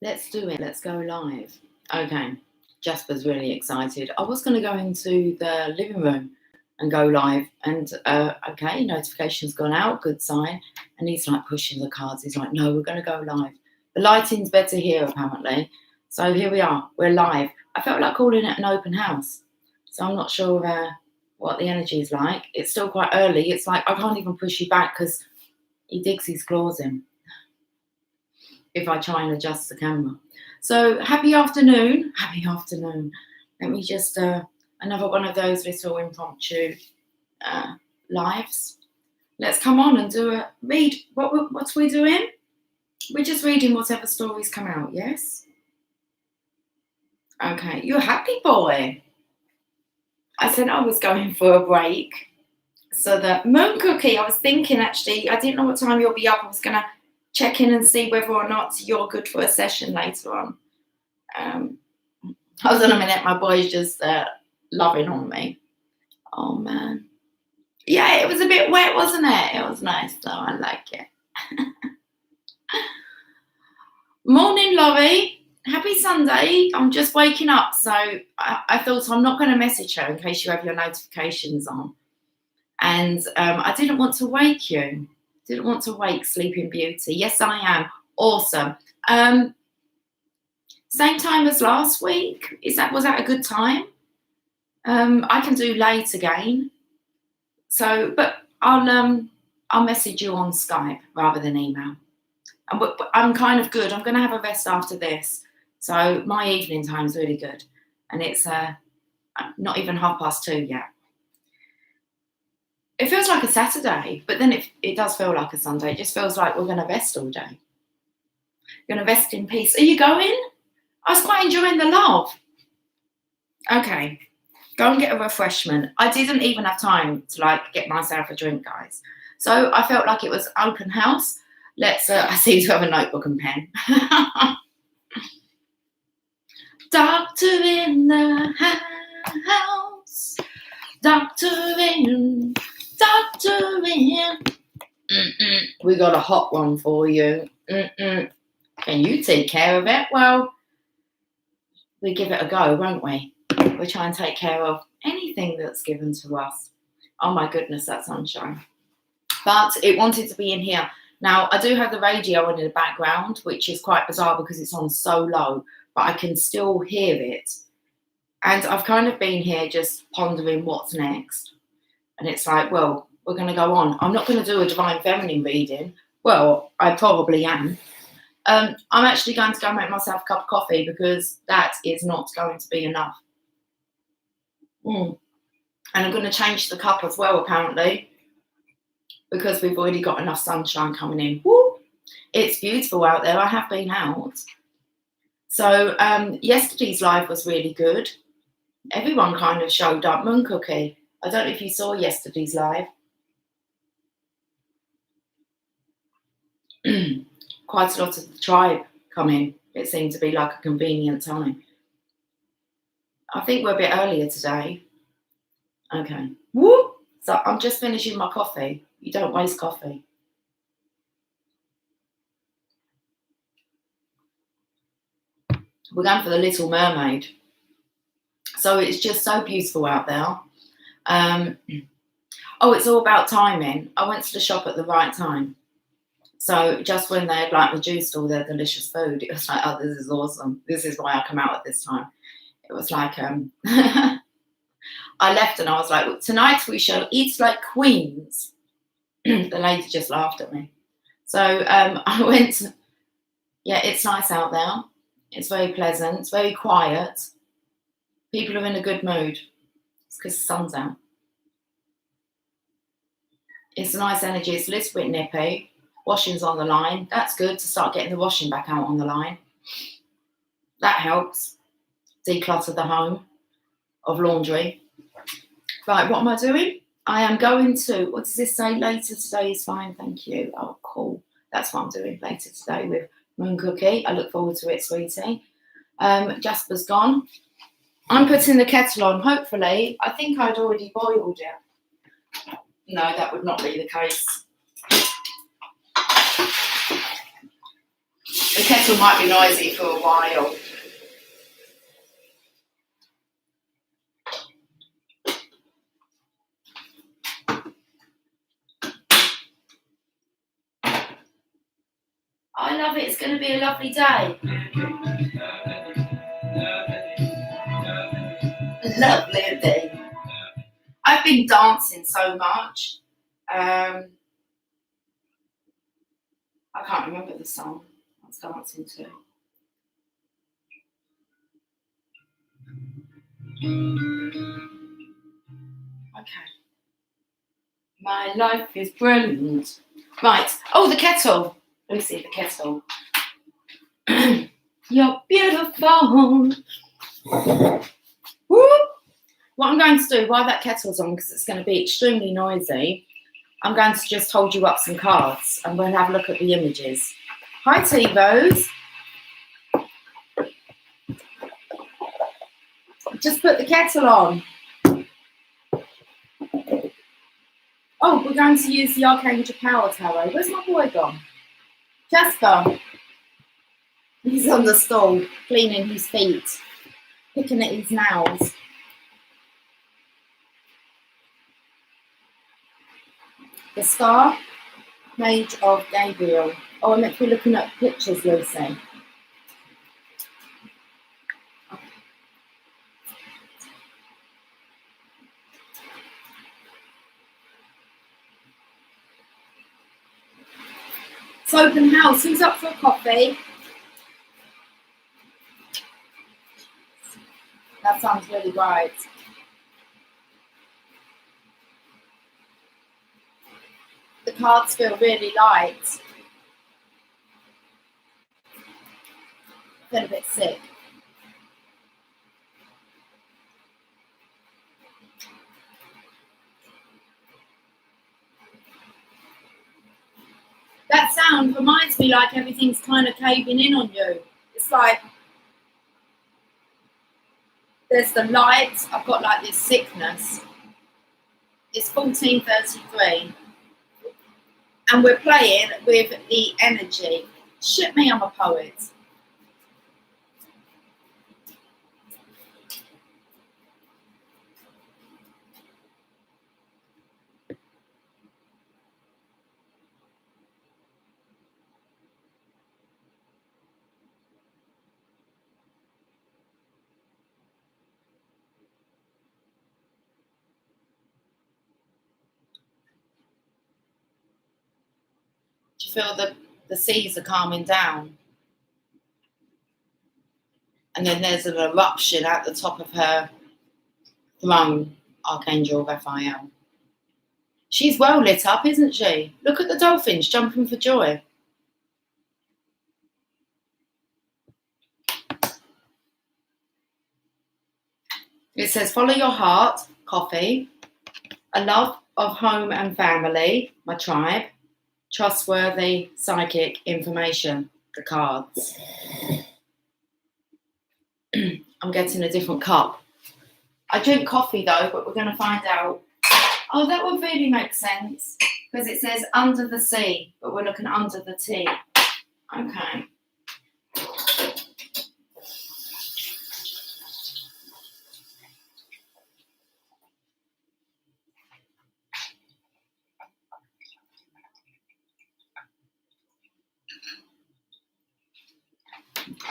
Let's do it. Let's go live. Okay. Jasper's really excited. I was going to go into the living room and go live, and okay, notification's gone out, good sign. And he's like pushing the cards. He's like, no, we're going to go live. The lighting's better here, apparently. So here we are. We're live. I felt like calling it an open house. So I'm not sure what the energy is like. It's still quite early. It's like I can't even push you back because he digs his claws in if I try and adjust the camera. So happy afternoon. Happy afternoon. Let me just, another one of those little impromptu lives. Let's come on and do a read. What's we doing? We're just reading whatever stories come out, yes? Okay, you're a happy boy. I said I was going for a break. So the Moon Cookie, I was thinking actually, I didn't know what time you'll be up. I was going to check in and see whether or not you're good for a session later on. Hold on a minute, my boy's just loving on me. Oh man. Yeah, it was a bit wet, wasn't it? It was nice though, I like it. Morning, Laurie. Happy Sunday. I'm just waking up, so I thought I'm not going to message her in case you have your notifications on. And I didn't want to wake you. Didn't want to wake Sleeping Beauty. Yes, I am. Awesome. Same time as last week. Was that a good time? I can do late again. So, but I'll message you on Skype rather than email. But I'm kind of good. I'm going to have a rest after this. So my evening time's really good. And it's not even 2:30 yet. It feels like a Saturday, but then it does feel like a Sunday. It just feels like we're going to rest all day. You're going to rest in peace. Are you going? I was quite enjoying the love. Okay, go and get a refreshment. I didn't even have time to get myself a drink, guys. So I felt like it was open house. Let's, I see you have a notebook and pen. Doctor in the house. Doctor in. We got a hot one for you. Can you take care of it? Well, we give it a go, won't we? We try and take care of anything that's given to us. Oh my goodness, that sunshine. But it wanted to be in here. Now, I do have the radio on in the background, which is quite bizarre because it's on so low, but I can still hear it. And I've kind of been here just pondering what's next. And it's like, well, we're going to go on. I'm not going to do a Divine Feminine reading. Well, I probably am. I'm actually going to go make myself a cup of coffee because that is not going to be enough. And I'm going to change the cup as well, apparently, because we've already got enough sunshine coming in. Woo! It's beautiful out there. I have been out. So yesterday's live was really good. Everyone kind of showed up. Moon Cookie. I don't know if you saw yesterday's live. Quite a lot of the tribe come in. It seemed to be like a convenient time. I think we're a bit earlier today. Okay. Woo! So I'm just finishing my coffee. You don't waste coffee. We're going for the Little Mermaid. So it's just so beautiful out there. It's all about timing. I went to the shop at the right time. So just when they had reduced all their delicious food, it was like, oh, this is awesome. This is why I come out at this time. It was like, I left and I was like, tonight we shall eat like queens. The lady just laughed at me. So I went, it's nice out there. It's very pleasant. It's very quiet. People are in a good mood. It's because the sun's out. It's a nice energy. It's a little bit nippy. Washing's on the line. That's good to start getting the washing back out on the line. That helps. Declutter the home of laundry. Right, what am I doing? I am going to, what does this say? Later today is fine, thank you. Oh, cool. That's what I'm doing later today with Moon Cookie. I look forward to it, sweetie. Jasper's gone. I'm putting the kettle on, hopefully. I think I'd already boiled it. No, that would not be the case. The kettle might be noisy for a while. I love it. It's going to be a lovely day. Lovely day. I've been dancing so much. I can't remember the song I was dancing to. Okay. My life is brilliant. Right. Oh, the kettle. Let me see the kettle. You're beautiful. Woo! What I'm going to do while that kettle's on, because it's going to be extremely noisy, I'm going to just hold you up some cards and we'll have a look at the images. Hi, T-Rose. Just put the kettle on. Oh, we're going to use the Archangel Power Tarot. Where's my boy gone? Jasper. He's on the stool, cleaning his feet, picking at his nails. The Star, Mage of Gabriel. Oh, I'm meant to be looking at pictures, Lucy. It's open house. Who's up for a coffee? That sounds really bright. The cards feel really light. I feel a bit sick. That sound reminds me like everything's kind of caving in on you. It's like there's the light. I've got like this sickness. It's 14:33. And we're playing with the energy. Shit me, I'm a poet. Do you feel the seas are calming down? And then there's an eruption at the top of her throne, Archangel Raphael. She's well lit up, isn't she? Look at the dolphins jumping for joy. It says, follow your heart, coffee, a love of home and family, my tribe, trustworthy psychic information, the cards. I'm getting a different cup. I drink coffee though, but we're going to find out. Oh, that would really make sense because it says under the sea, but we're looking under the tea. Okay.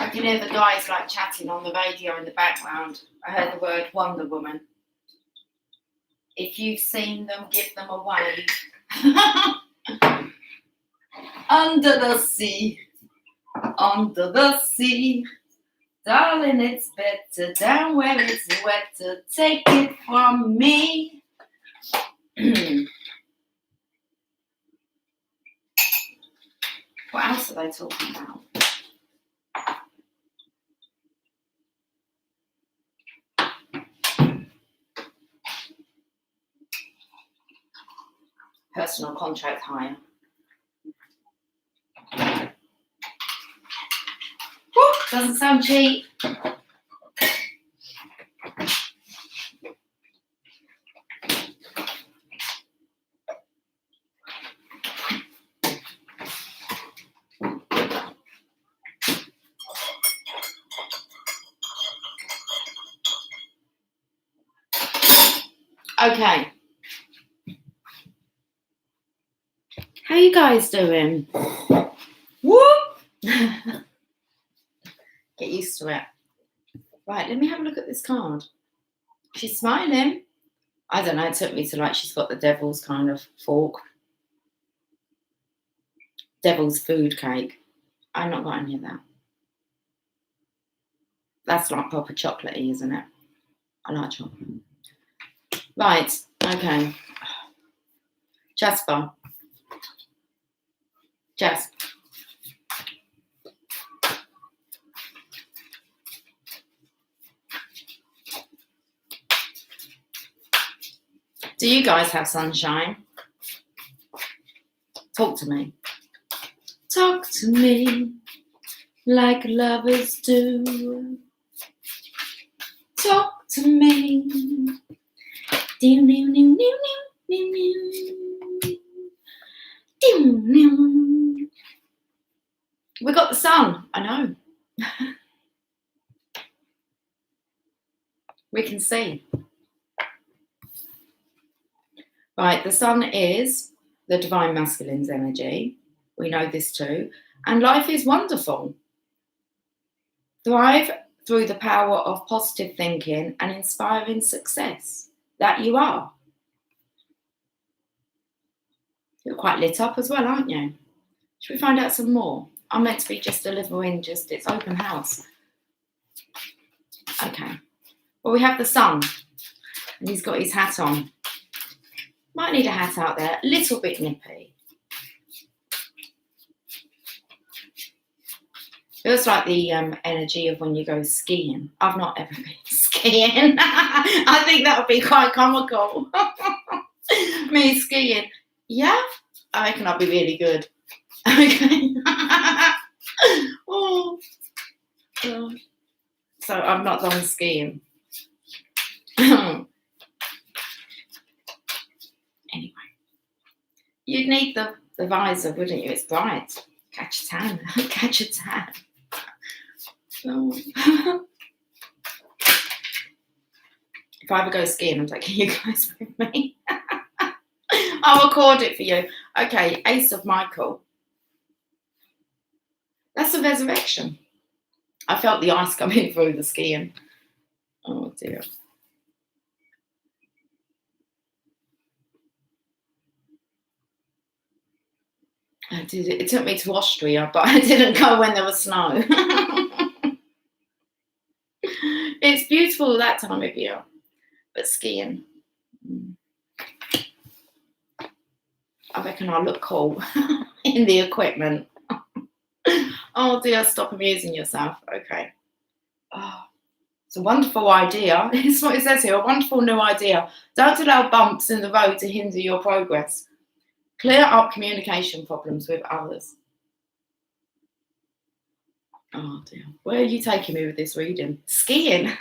I can hear the guys like chatting on the radio in the background. I heard the word Wonder Woman. If you've seen them, give them a wave. Under the sea, darling, it's better down where it's wetter. Take it from me. What else are they talking about? Personal contract hire. Woo, doesn't sound cheap. Okay. How you guys doing? Whoop! Get used to it. Right, let me have a look at this card. She's smiling. I don't know, it took me to like, she's got the devil's kind of fork. Devil's food cake. I've not got any of that. That's like proper chocolatey, isn't it? I like chocolate. Right, okay. Jasper. Jasper. Do you guys have sunshine? Talk to me. Talk to me like lovers do. Talk to me. We got the sun. I know. We can see. Right, the sun is the divine masculine's energy. We know this too. And life is wonderful. Thrive through the power of positive thinking and inspiring success that you are. You're quite lit up as well, aren't you? Should we find out some more? I'm meant to be just delivering, it's open house. Okay. Well, we have the sun, and he's got his hat on. Might need a hat out there, a little bit nippy. Feels like the energy of when you go skiing. I've not ever been skiing. I think that would be quite comical. Me skiing. Yeah, I reckon I'll be really good. Okay. Oh. So I've not done skiing. Anyway, you'd need the visor, wouldn't you? It's bright. Catch a tan. Catch a tan. Oh. If I ever go skiing, I'm taking you guys with me. I'll record it for you. Okay, Ace of Michael. That's the resurrection. I felt the ice coming through the skiing. Oh dear. It took me to Austria, but I didn't go when there was snow. It's beautiful that time of year, but skiing. I reckon I look cool in the equipment. Oh dear, stop amusing yourself. Okay. Oh, it's a wonderful idea. It's what it says here, a wonderful new idea. Don't allow bumps in the road to hinder your progress. Clear up communication problems with others. Oh dear. Where are you taking me with this reading? Skiing.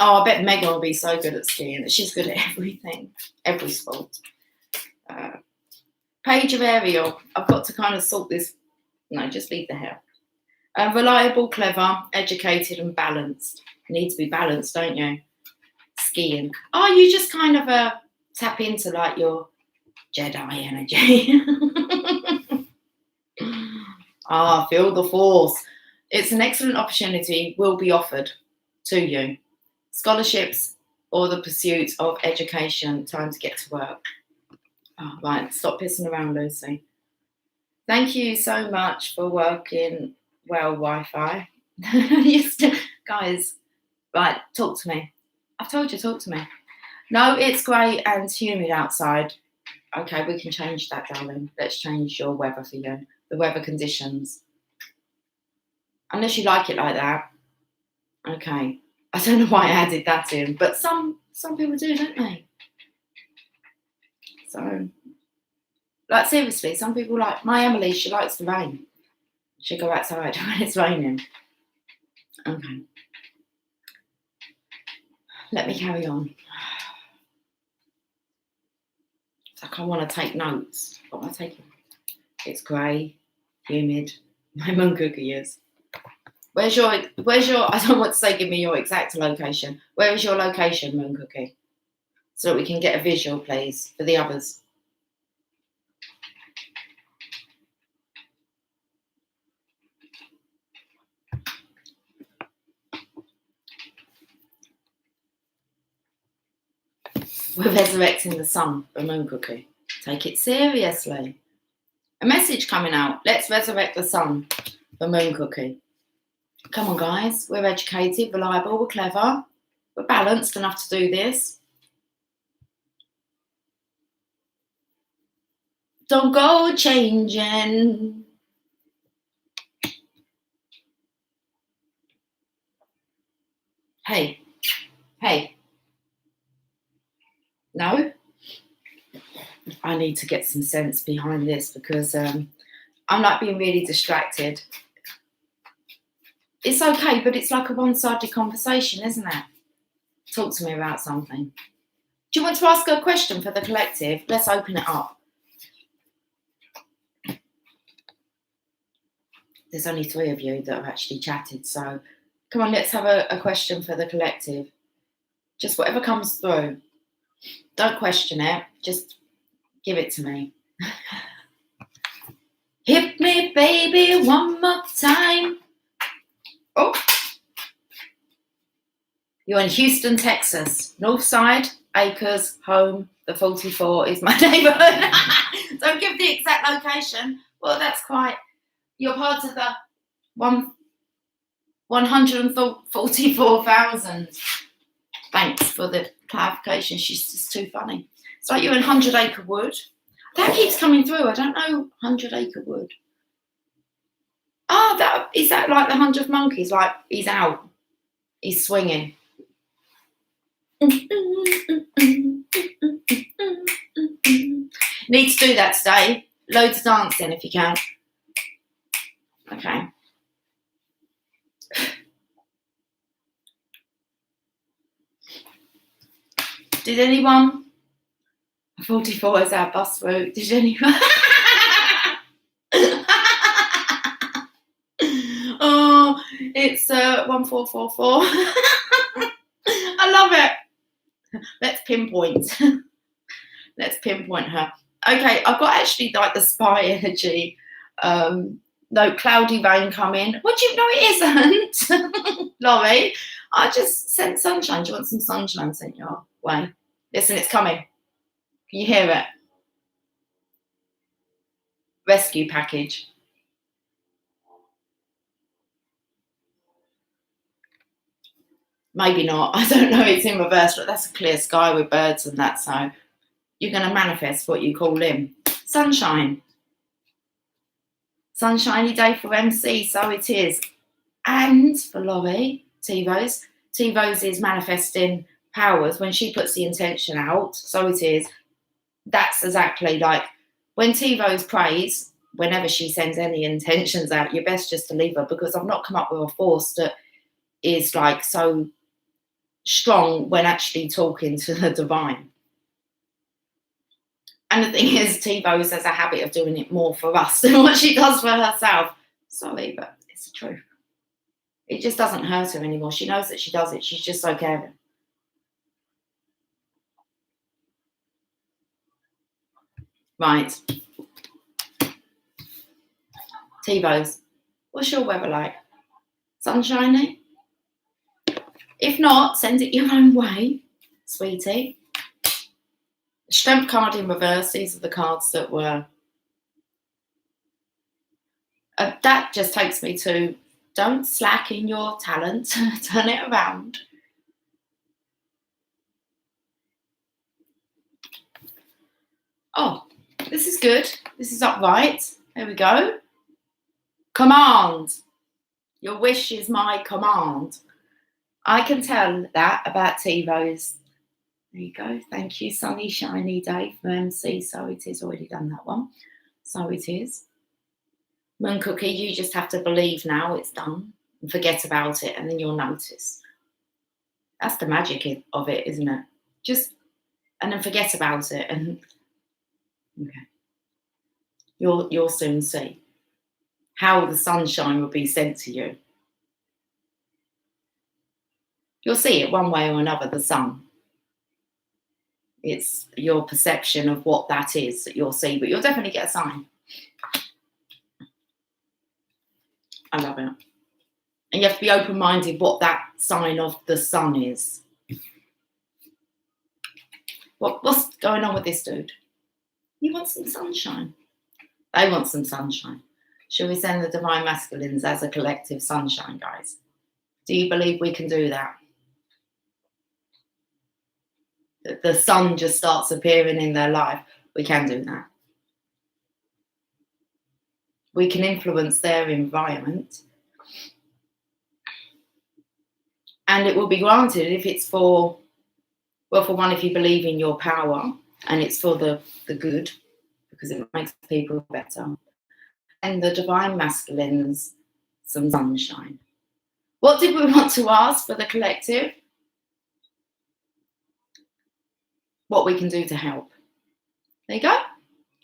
Oh, I bet Megan will be so good at skiing. She's good at everything, every sport. Page of Ariel. I've got to kind of sort this. No, just leave the hair. Reliable, clever, educated, and balanced. You need to be balanced, don't you? Skiing. Oh, you just kind of tap into like your Jedi energy. Feel the force. It's an excellent opportunity will be offered to you. Scholarships or the pursuit of education. Time to get to work. Oh, right, stop pissing around, Lucy. Thank you so much for working well, Wi-Fi. Guys, right, talk to me. I've told you, talk to me. No, it's grey and humid outside. Okay, we can change that, darling. Let's change your weather for you. The weather conditions. Unless you like it like that. Okay. I don't know why I added that in, but some people do, don't they? So, like seriously, some people like my Emily, she likes the rain. She'll go outside when it's raining. Okay. Let me carry on. It's like I want to take notes. What am I taking? It's grey, humid. My moon cookie is. Where's your, I don't want to say give me your exact location. Where is your location, Moon Cookie? So that we can get a visual, please, for the others. We're resurrecting the sun for Moon Cookie. Take it seriously. A message coming out. Let's resurrect the sun for Moon Cookie. Come on, guys. We're educated, reliable, we're clever. We're balanced enough to do this. Don't go changing. Hey. No? I need to get some sense behind this because I'm like being really distracted. It's okay, but it's like a one-sided conversation, isn't it? Talk to me about something. Do you want to ask a question for the collective? Let's open it up. There's only 3 of you that have actually chatted, so come on, let's have a question for the collective. Just whatever comes through. Don't question it, just give it to me. Hit me, baby, one more time. Oh. You're in Houston, Texas. Northside, Acres, home. The 44 is my neighborhood. Don't give the exact location. Well, that's quite... You're part of the 144,000. Thanks for the clarification. She's just too funny. It's like you're in 100 Acre Wood. That keeps coming through. I don't know 100 Acre Wood. Oh, is that like the 100 Monkeys? Like he's out. He's swinging. Need to do that today. Loads of dancing if you can. Okay. Did anyone? 44 is our bus route. Did anyone? Oh, it's 1444. I love it. Let's pinpoint. Let's pinpoint her. Okay, I've got actually like the spy energy. No, cloudy rain coming. What do you know it isn't? Laurie, I just sent sunshine. Do you want some sunshine sent your way? Listen, it's coming. Can you hear it? Rescue package. Maybe not. I don't know. It's in reverse, but that's a clear sky with birds and that. So you're going to manifest what you call in. Sunshine. Sunshiny day for MC, so it is. And for Laurie, T-Rose is manifesting powers when she puts the intention out, so it is. That's exactly like when T-Rose prays, whenever she sends any intentions out, you're best just to leave her, because I've not come up with a force that is like so strong when actually talking to the divine. And the thing is, T-Rose has a habit of doing it more for us than what she does for herself. Sorry, but it's the truth. It just doesn't hurt her anymore. She knows that she does it. She's just so caring. Right. T-Rose, what's your weather like? Sunshiny? If not, send it your own way, sweetie. Strength card in reverse. These are the cards that were... that just takes me to, don't slack in your talent. Turn it around. Oh, this is good. This is upright. There we go. Command. Your wish is my command. I can tell that about T-Rose. There you go. Thank you, sunny, shiny day for MC. So it is. Already done that one. So it is. Moon Cookie, you just have to believe now it's done and forget about it, and then you'll notice. That's the magic of it, isn't it? Just, and then forget about it, and okay, you'll soon see how the sunshine will be sent to you. You'll see it one way or another, the sun. It's your perception of what that is that you'll see, but you'll definitely get a sign. I love it. And you have to be open-minded what that sign of the sun is. What's going on with this dude? You want some sunshine. They want some sunshine. Shall we send the Divine Masculines as a collective sunshine, guys? Do you believe we can do that? The sun just starts appearing in their life. We can do that. We can influence their environment. And it will be granted if it's for one, if you believe in your power and it's for the good, because it makes people better. And the Divine Masculines, some sunshine. What did we want to ask for the collective? What we can do to help. There you go.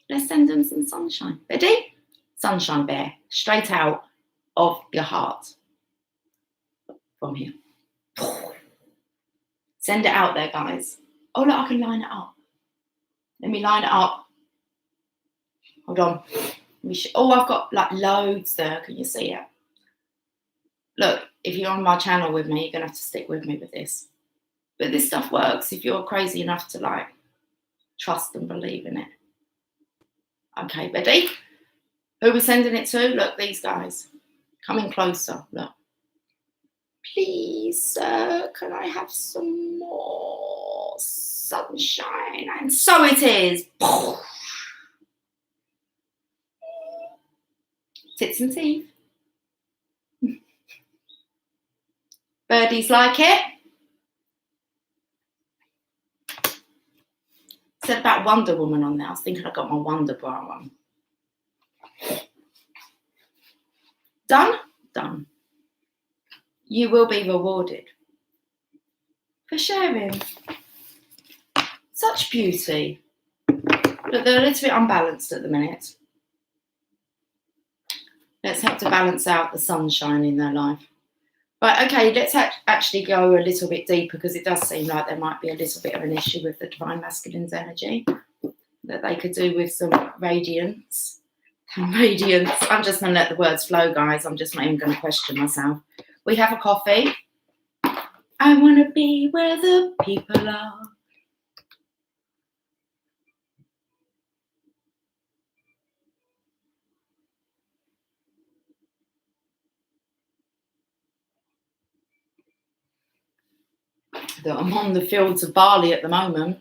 Let's send them some sunshine. Ready? Sunshine bear, straight out of your heart. From here. Send it out there, guys. Oh, look, I can line it up. Let me line it up. Hold on. Oh, I've got like loads there. Can you see it? Look, if you're on my channel with me, you're going to have to stick with me with this. But this stuff works if you're crazy enough to like trust and believe in it. Okay, ready? Who are we sending it to? Look, these guys. Coming closer. Look. Please, sir, can I have some more sunshine? And so it is. Tits and teeth. Birdies like it. Said about Wonder Woman on there. I was thinking I got my Wonder Bra on. Done? Done. You will be rewarded for sharing such beauty. Look, they're a little bit unbalanced at the minute. Let's help to balance out the sunshine in their life. Right, okay, let's actually go a little bit deeper, because it does seem like there might be a little bit of an issue with the Divine Masculine's energy that they could do with some radiance. Radiance. I'm just going to let the words flow, guys. I'm just not even going to question myself. We have a coffee. I want to be where the people are. I'm on the fields of Bali at the moment.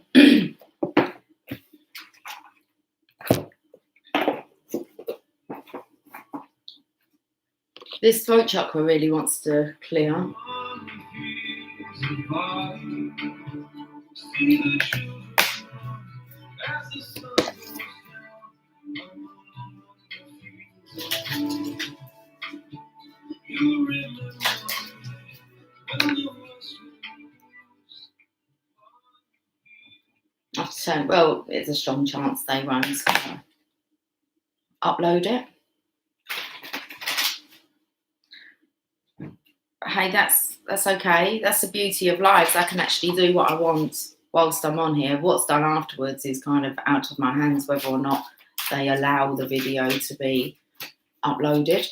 This throat chakra really wants to clear. Well, it's a strong chance they won't. So upload it. Hey, that's okay. That's the beauty of lives. I can actually do what I want whilst I'm on here. What's done afterwards is kind of out of my hands, whether or not they allow the video to be uploaded.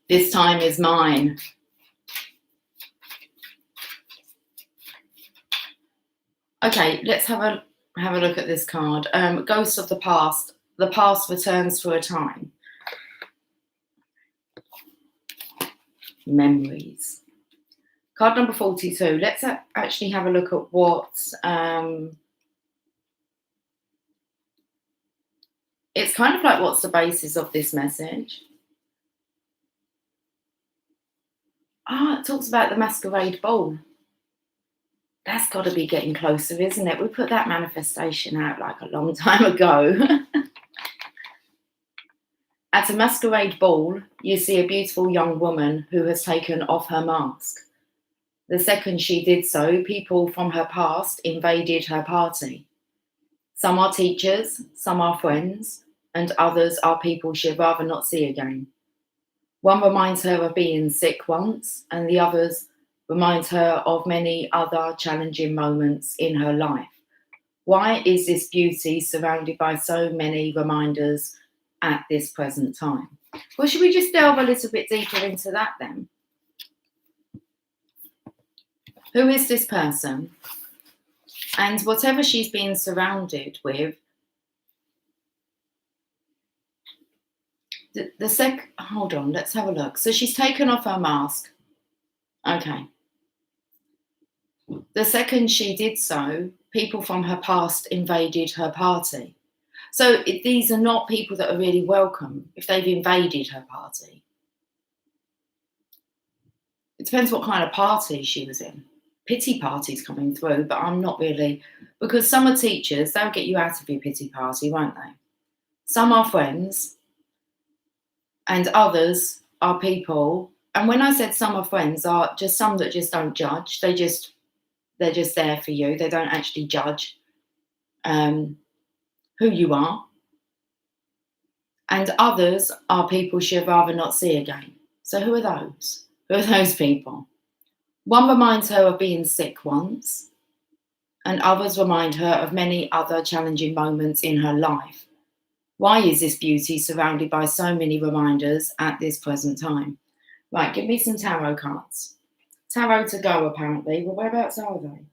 This time is mine. Okay, let's have a look at this card. Ghost of the past. The past returns for a time. Memories. Card number 42. Let's actually have a look at what it's kind of like, what's the basis of this message? It talks about the masquerade ball. That's got to be getting closer, isn't it? We put that manifestation out like a long time ago. At a masquerade ball, you see a beautiful young woman who has taken off her mask. The second she did so, people from her past invaded her party. Some are teachers, some are friends, and others are people she'd rather not see again. One reminds her of being sick once, and the others reminds her of many other challenging moments in her life. Why is this beauty surrounded by so many reminders at this present time? Well, should we just delve a little bit deeper into that then? Who is this person? And whatever she's been surrounded with, hold on, let's have a look. So she's taken off her mask. Okay. The second she did so, people from her past invaded her party. So these are not people that are really welcome if they've invaded her party. It depends what kind of party she was in. Pity parties coming through, but I'm not really, because some are teachers, they'll get you out of your pity party, won't they? Some are friends, and others are people. And when I said some are friends, are just some that just don't judge. They're just there for you. They don't actually judge who you are. And others are people she'd rather not see again. So who are those? Who are those people? One reminds her of being sick once, and others remind her of many other challenging moments in her life. Why is this beauty surrounded by so many reminders at this present time? Right, give me some tarot cards. Tarot to go, apparently. Well, whereabouts are they?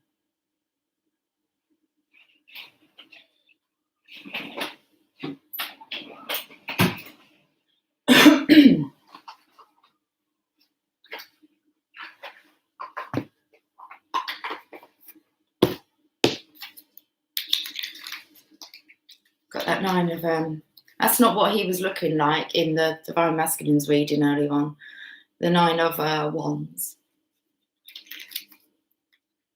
Got that 9 of that's not what he was looking like in the Divine Masculines reading earlier on. The 9 of Wands.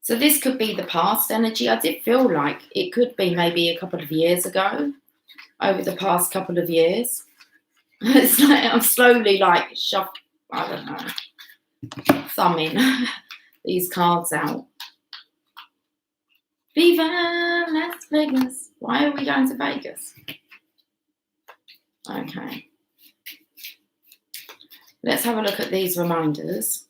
So this could be the past energy. I did feel like it could be maybe a couple of years ago, over the past couple of years. It's like I'm slowly like I don't know, thumbing these cards out. Viva Las Vegas. Why are we going to Vegas? Okay. Let's have a look at these reminders.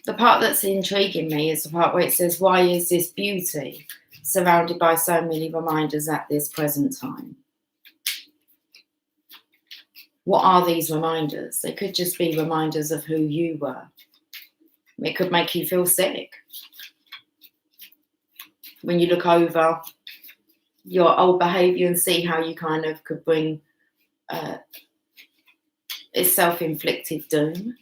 The part that's intriguing me is the part where it says, why is this beauty surrounded by so many reminders at this present time? What are these reminders? They could just be reminders of who you were. It could make you feel sick. When you look over your old behaviour and see how you kind of could bring it's self-inflicted doom.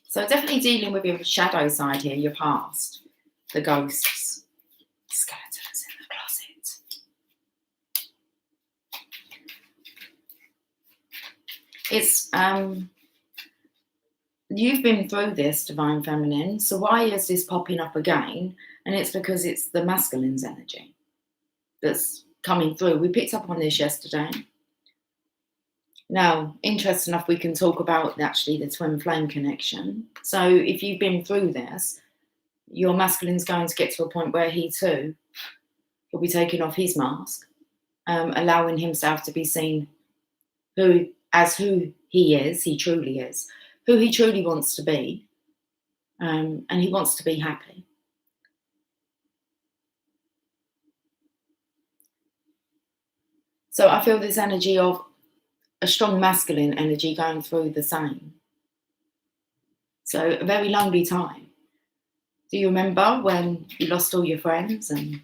So definitely dealing with your shadow side here, your past, the ghosts, skeletons in the closet. It's you've been through this, Divine Feminine, so why is this popping up again? And it's because it's the masculine's energy that's coming through. We picked up on this yesterday. Now, interesting enough, we can talk about actually the twin flame connection. So if you've been through this, your masculine's going to get to a point where he too will be taking off his mask, allowing himself to be seen who he is, he truly is, who he truly wants to be, and he wants to be happy. So I feel this energy of a strong masculine energy going through the same. So a very lonely time. Do you remember when you lost all your friends and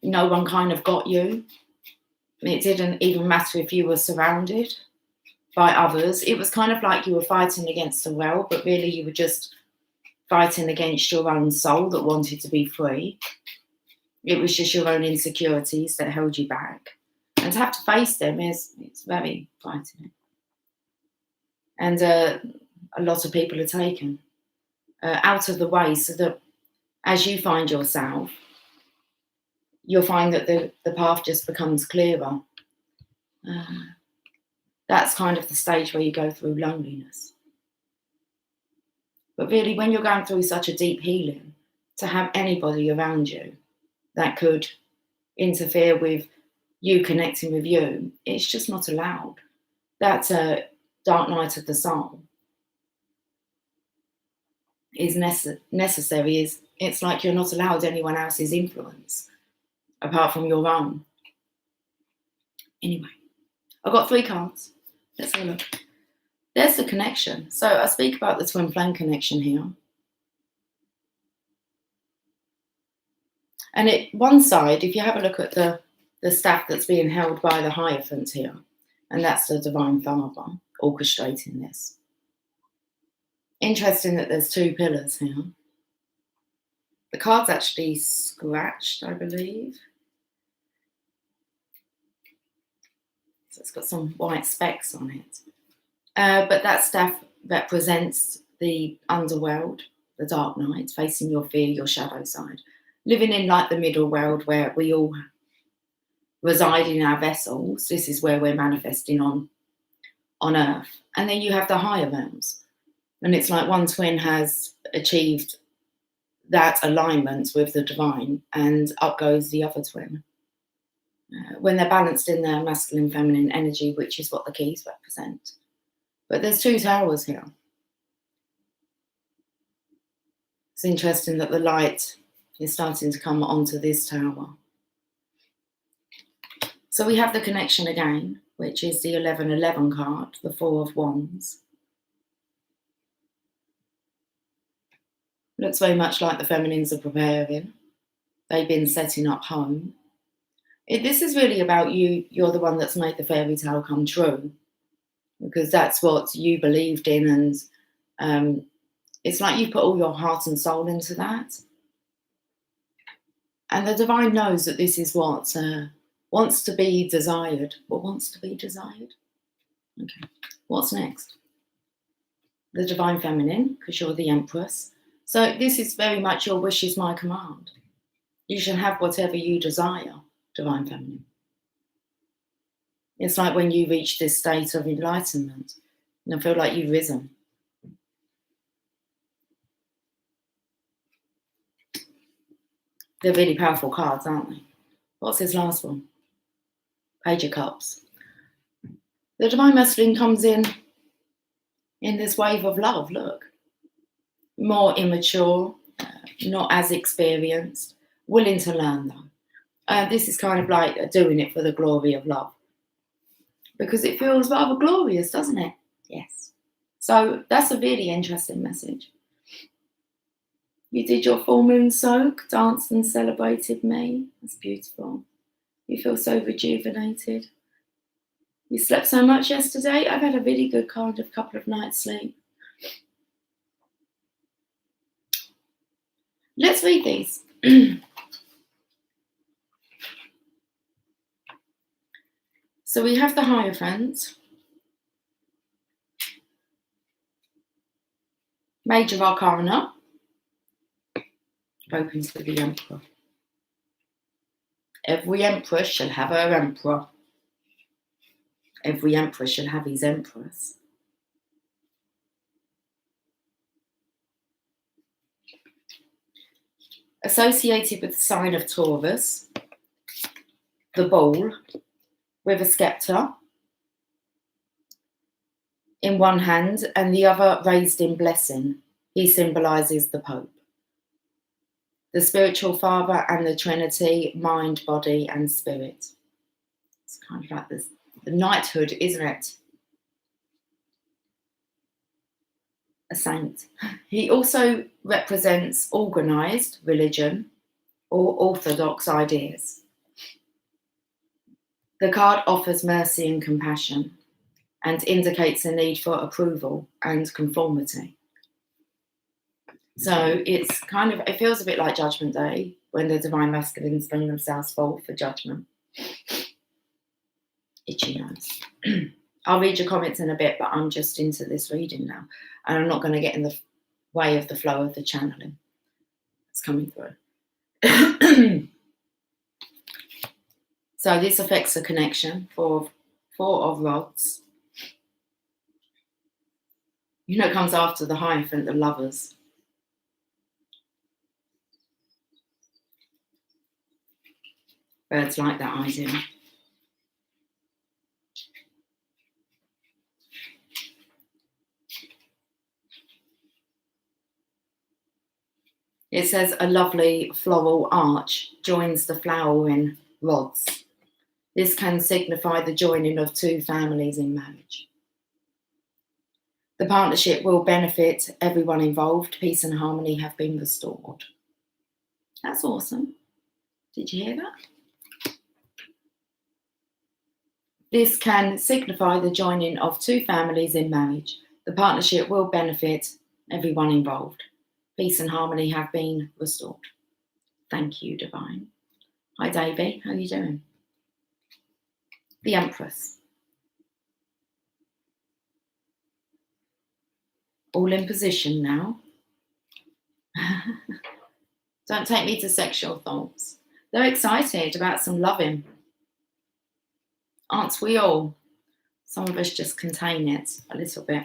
no one kind of got you? It didn't even matter if you were surrounded by others. It was kind of like you were fighting against the will, but really you were just fighting against your own soul that wanted to be free. It was just your own insecurities that held you back. And to have to face them it's very frightening. And a lot of people are taken out of the way so that as you find yourself, you'll find that the path just becomes clearer. That's kind of the stage where you go through loneliness. But really, when you're going through such a deep healing, to have anybody around you that could interfere with you connecting with you, it's just not allowed. That's a dark night of the soul. Is necessary. It's like you're not allowed anyone else's influence apart from your own. Anyway, I've got 3 cards. Let's have a look. There's the connection. So I speak about the twin flame connection here. And one side, if you have a look at the staff that's being held by the Hierophant here, and that's the Divine Father orchestrating this. Interesting that there's 2 pillars here. The card's actually scratched, I believe. So it's got some white specks on it. But that staff represents the underworld, the dark night, facing your fear, your shadow side. Living in like the middle world where we all reside in our vessels. This is where we're manifesting on Earth. And then you have the higher realms. And it's like one twin has achieved that alignment with the divine, and up goes the other twin. When they're balanced in their masculine, feminine energy, which is what the keys represent. But there's 2 towers here. It's interesting that the light is starting to come onto this tower. So we have the connection again, which is the 1111 card, the 4 of Wands. Looks very much like the feminines are preparing. They've been setting up home. This is really about you. You're the one that's made the fairy tale come true, because that's what you believed in, and it's like you put all your heart and soul into that. And the divine knows that this is what wants to be desired. What wants to be desired? Okay. What's next? The divine feminine, because you're the Empress. So this is very much your wish is my command. You should have whatever you desire, divine feminine. It's like when you reach this state of enlightenment and feel like you've risen. They're really powerful cards, aren't they? What's this last one? Page of Cups. The divine masculine comes in this wave of love, look. More immature, not as experienced, willing to learn though. This is kind of like doing it for the glory of love. Because it feels rather glorious, doesn't it? Yes. So that's a really interesting message. You did your full moon soak, danced and celebrated me. That's beautiful. You feel so rejuvenated. You slept so much yesterday. I've had a really good kind of couple of nights sleep. Let's read these. So we have the Hierophant, Major Arcana, opens with the Emperor. Every Empress shall have her Emperor. Every Emperor shall have his Empress. Associated with the sign of Taurus, the Bull, with a scepter in one hand and the other raised in blessing. He symbolises the Pope. The spiritual father and the Trinity, mind, body and spirit. It's kind of like this, the knighthood, isn't it? A saint. He also represents organised religion or orthodox ideas. The card offers mercy and compassion and indicates a need for approval and conformity. So it's kind of, it feels a bit like Judgment Day when the divine masculines bring themselves forward for judgment. Itchy nose. I'll read your comments in a bit, but I'm just into this reading now. And I'm not going to get in the way of the flow of the channeling. It's coming through. So this affects the connection for 4 of Rods. You know, it comes after the Hierophant, the Lovers. Birds like that idea. It says a lovely floral arch joins the flowering rods. This can signify the joining of two families in marriage. The partnership will benefit everyone involved. Peace and harmony have been restored. That's awesome. Did you hear that? This can signify the joining of two families in marriage. The partnership will benefit everyone involved. Peace and harmony have been restored. Thank you, Divine. Hi, Davey. How are you doing? The Empress. All in position now. Don't take me to sexual thoughts. They're excited about some loving. Aren't we all? Some of us just contain it a little bit.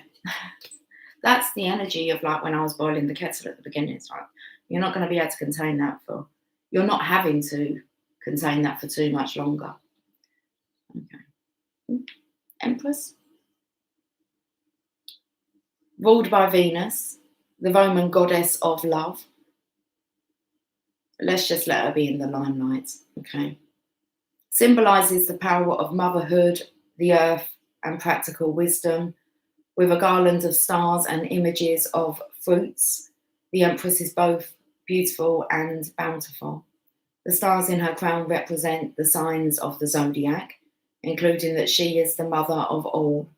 That's the energy of like when I was boiling the kettle at the beginning. It's like, you're not going to be able to contain that you're not having to contain that for too much longer. Okay. Empress. Ruled by Venus, the Roman goddess of love. Let's just let her be in the limelight, okay? Symbolizes the power of motherhood, the earth, and practical wisdom. With a garland of stars and images of fruits, the Empress is both beautiful and bountiful. The stars in her crown represent the signs of the zodiac, including that she is the mother of all.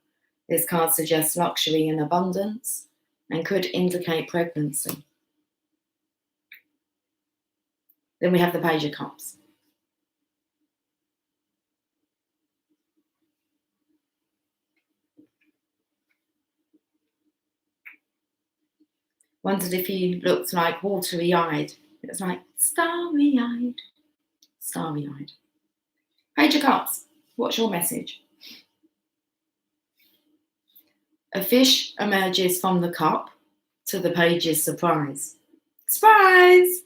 This card suggests luxury and abundance and could indicate pregnancy. Then we have the Page of Cups. Wondered if you looked like watery-eyed. It's like starry-eyed. Starry-eyed. Page of Cups. What's your message? A fish emerges from the cup to the page's surprise. Surprise!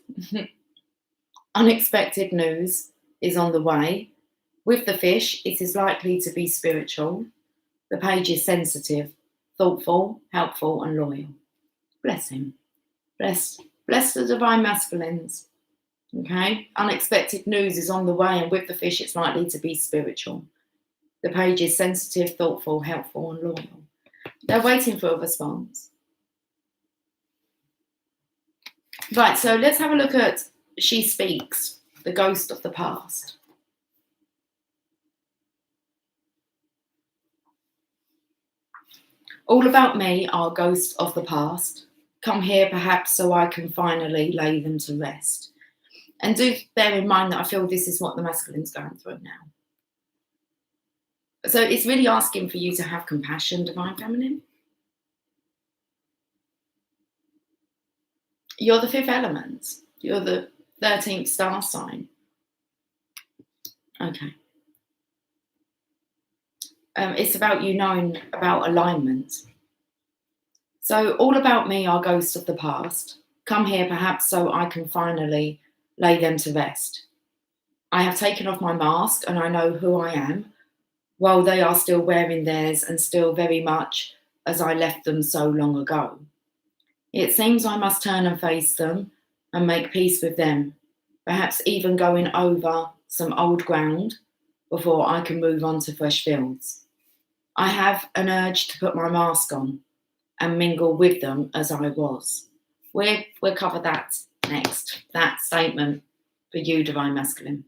Unexpected news is on the way. With the fish, it is likely to be spiritual. The page is sensitive, thoughtful, helpful, and loyal. Bless him. Bless the divine masculines. Okay? Unexpected news is on the way, and with the fish, it's likely to be spiritual. The page is sensitive, thoughtful, helpful, and loyal. They're waiting for a response. Right, so let's have a look at She Speaks, the ghost of the past. All about me are ghosts of the past. Come here perhaps so I can finally lay them to rest. And do bear in mind that I feel this is what the masculine's going through now. So it's really asking for you to have compassion, Divine Feminine. You're the fifth element. You're the 13th star sign. Okay. It's about you knowing about alignment. So all about me are ghosts of the past. Come here perhaps so I can finally lay them to rest. I have taken off my mask and I know who I am, while they are still wearing theirs and still very much as I left them so long ago. It seems I must turn and face them and make peace with them, perhaps even going over some old ground before I can move on to fresh fields. I have an urge to put my mask on and mingle with them as I was. We'll cover that next, that statement for you, Divine Masculine.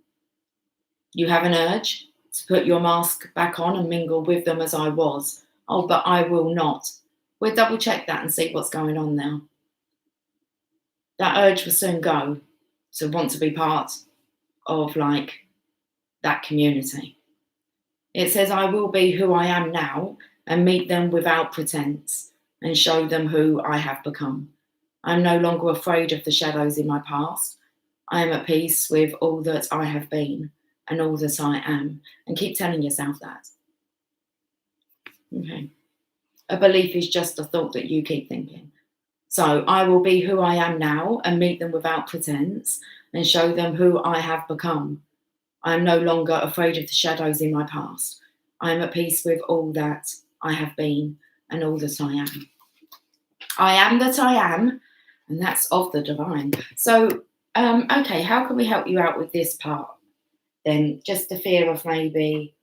You have an urge to put your mask back on and mingle with them as I was. Oh, but I will not. We'll double check that and see what's going on now. That urge will soon go to want to be part of like that community. It says, I will be who I am now and meet them without pretense and show them who I have become. I am no longer afraid of the shadows in my past. I am at peace with all that I have been and all that I am. And keep telling yourself that. Okay. A belief is just a thought that you keep thinking. So I will be who I am now and meet them without pretense and show them who I have become. I am no longer afraid of the shadows in my past. I am at peace with all that I have been and all that I am. I am that I am, And that's of the divine. So, okay, how can we help you out with this part? Then just the fear of maybe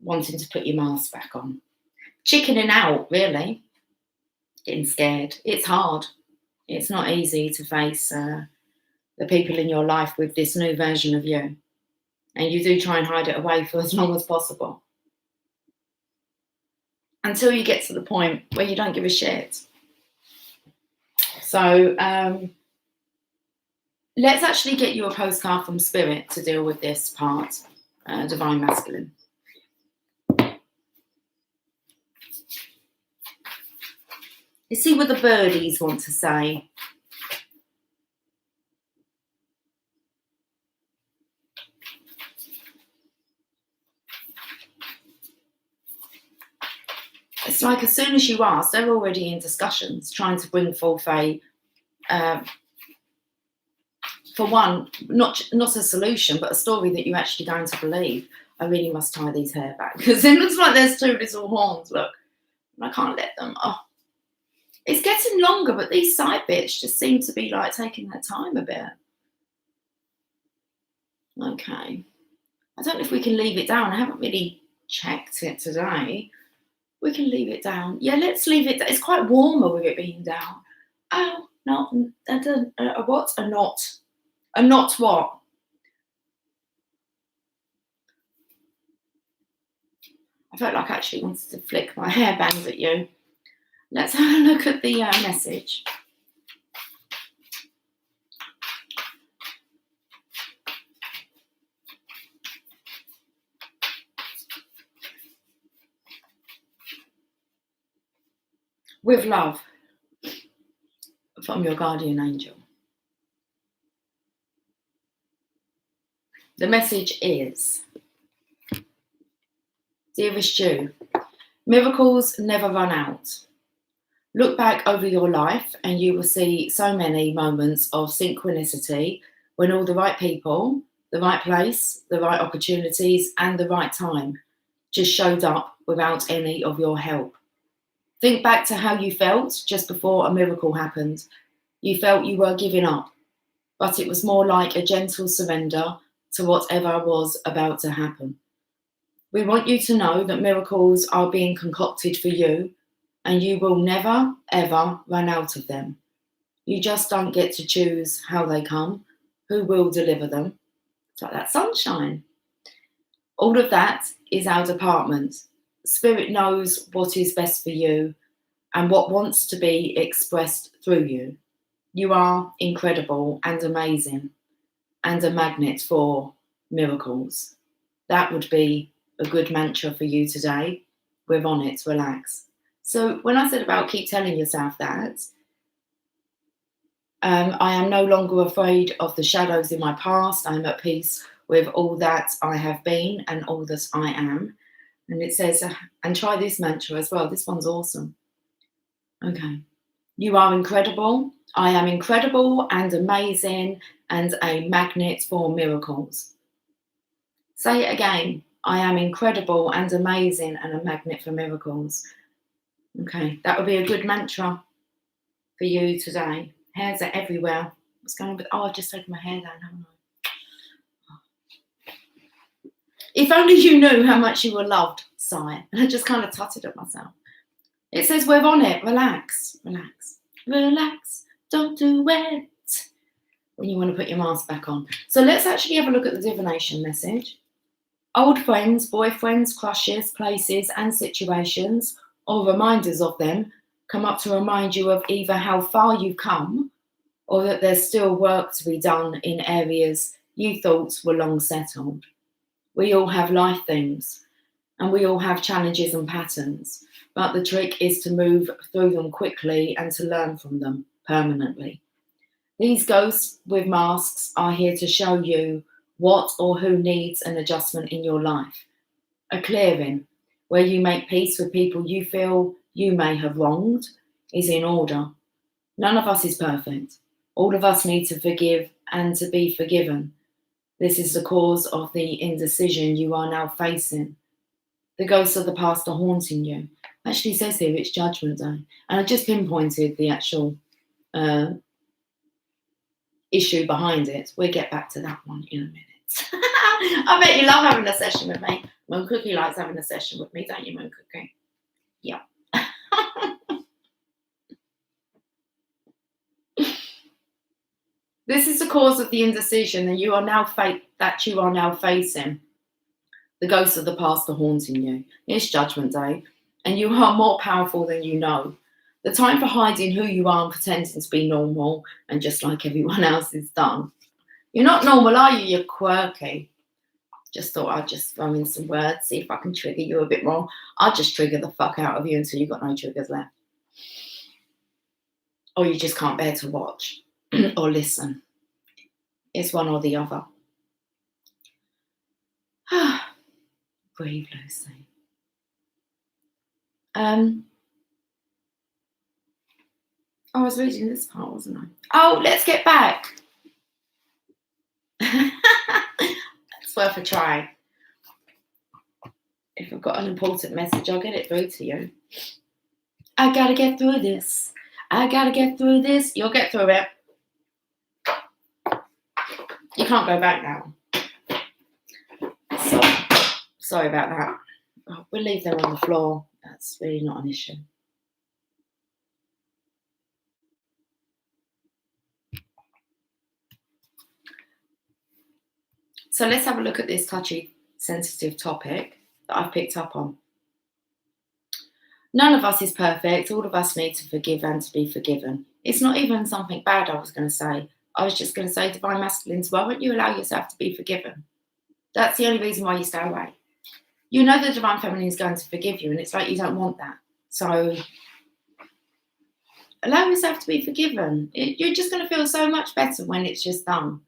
wanting to put your mask back on. Chickening out, really. Getting scared. It's hard. It's not easy to face the people in your life with this new version of you. And you do try and hide it away for as long as possible. Until you get to the point where you don't give a shit. So let's actually get you a postcard from Spirit to deal with this part, Divine Masculine. Let's see what the birdies want to say. It's like as soon as you ask, they're already in discussions, trying to bring forth a, for one, not a solution, but a story that you're actually going to believe. I really must tie these hair back because it looks like there's two little horns. Look, I can't let them. Oh, it's getting longer, but these side bits just seem to be like taking their time a bit. Okay, I don't know if we can leave it down. I haven't really checked it today. We can leave it down. Yeah, let's leave it. It's quite warmer with it being down. Oh, no, what? A knot. A knot what? I felt like I actually wanted to flick my hairbands at you. Let's have a look at the message. With love from your guardian angel. The message is, dearest you, miracles never run out. Look back over your life and you will see so many moments of synchronicity when all the right people, the right place, the right opportunities and the right time just showed up without any of your help. Think back to how you felt just before a miracle happened. You felt you were giving up, but it was more like a gentle surrender to whatever was about to happen. We want you to know that miracles are being concocted for you and you will never, ever run out of them. You just don't get to choose how they come, who will deliver them. It's like that sunshine. All of that is our department. Spirit knows what is best for you and what wants to be expressed through you. You are incredible and amazing and a magnet for miracles. That would be a good mantra for you today. We're on it, relax. So when I said about keep telling yourself that, I am no longer afraid of the shadows in my past. I'm at peace with all that I have been and all that I am. And it says, and try this mantra as well. This one's awesome. Okay. You are incredible. I am incredible and amazing and a magnet for miracles. Say it again. I am incredible and amazing and a magnet for miracles. Okay, that would be a good mantra for you today. Hairs are everywhere. What's going on with, I've just taken my hair down, haven't I? If only you knew how much you were loved, sigh. And I just kind of tutted at myself. It says we're on it. Relax, relax, relax. Don't do it when you want to put your mask back on. So let's actually have a look at the divination message. Old friends, boyfriends, crushes, places and situations, or reminders of them, come up to remind you of either how far you've come or that there's still work to be done in areas you thought were long settled. We all have life things and we all have challenges and patterns, but the trick is to move through them quickly and to learn from them permanently. These ghosts with masks are here to show you what or who needs an adjustment in your life. A clearing where you make peace with people you feel you may have wronged is in order. None of us is perfect. All of us need to forgive and to be forgiven. This is the cause of the indecision you are now facing. The ghosts of the past are haunting you. Actually says here it's Judgment Day. And I just pinpointed the actual issue behind it. We'll get back to that one in a minute. I bet you love having a session with me. Moon Cookie likes having a session with me, don't you, Moon Cookie? Yeah. This is the cause of the indecision that you are now facing. The ghosts of the past are haunting you. It's Judgment Day, and you are more powerful than you know. The time for hiding who you are and pretending to be normal and just like everyone else is done. You're not normal, are you? You're quirky. Just thought I'd just throw in some words, see if I can trigger you a bit more. I'll just trigger the fuck out of you until you've got no triggers left. Or you just can't bear to watch or listen. It's one or the other. Breathe, Lucy. I was reading this part, wasn't I? Oh, let's get back. It's worth a try. If I've got an important message, I'll get it through to you. I gotta get through this. I gotta get through this. You'll get through it. You can't go back now. So, sorry about that. We'll leave them on the floor. That's really not an issue. So let's have a look at this touchy, sensitive topic that I've picked up on. None of us is perfect. All of us need to forgive and to be forgiven. It's not even something bad I was going to say. I was just going to say, Divine Masculines, why won't you allow yourself to be forgiven? That's the only reason why you stay away. You know the Divine Feminine is going to forgive you, and it's like you don't want that. So allow yourself to be forgiven. You're just going to feel so much better when it's just done.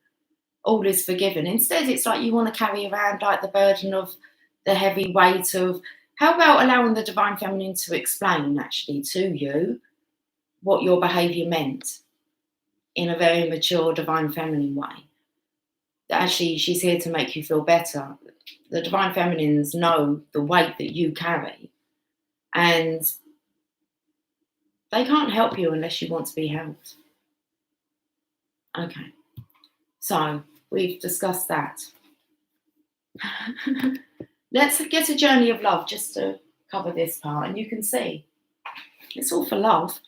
All is forgiven. Instead, it's like you want to carry around like the burden of the heavy weight of, how about allowing the Divine Feminine to explain actually to you what your behaviour meant in a very mature Divine Feminine way. That actually she's here to make you feel better. The Divine Feminines know the weight that you carry, and they can't help you unless you want to be helped. Okay, so we've discussed that. Let's get a journey of love just to cover this part, and you can see it's all for love.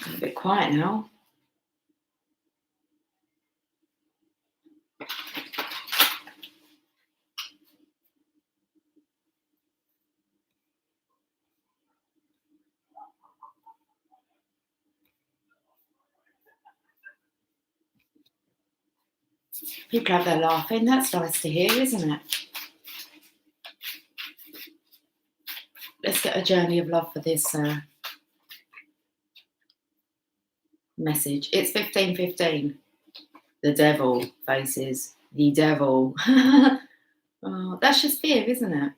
It's a bit quiet now. People have their laughing. That's nice to hear, isn't it? Let's get a journey of love for this message. It's 15:15. The devil faces the devil. Oh, that's just fear, isn't it?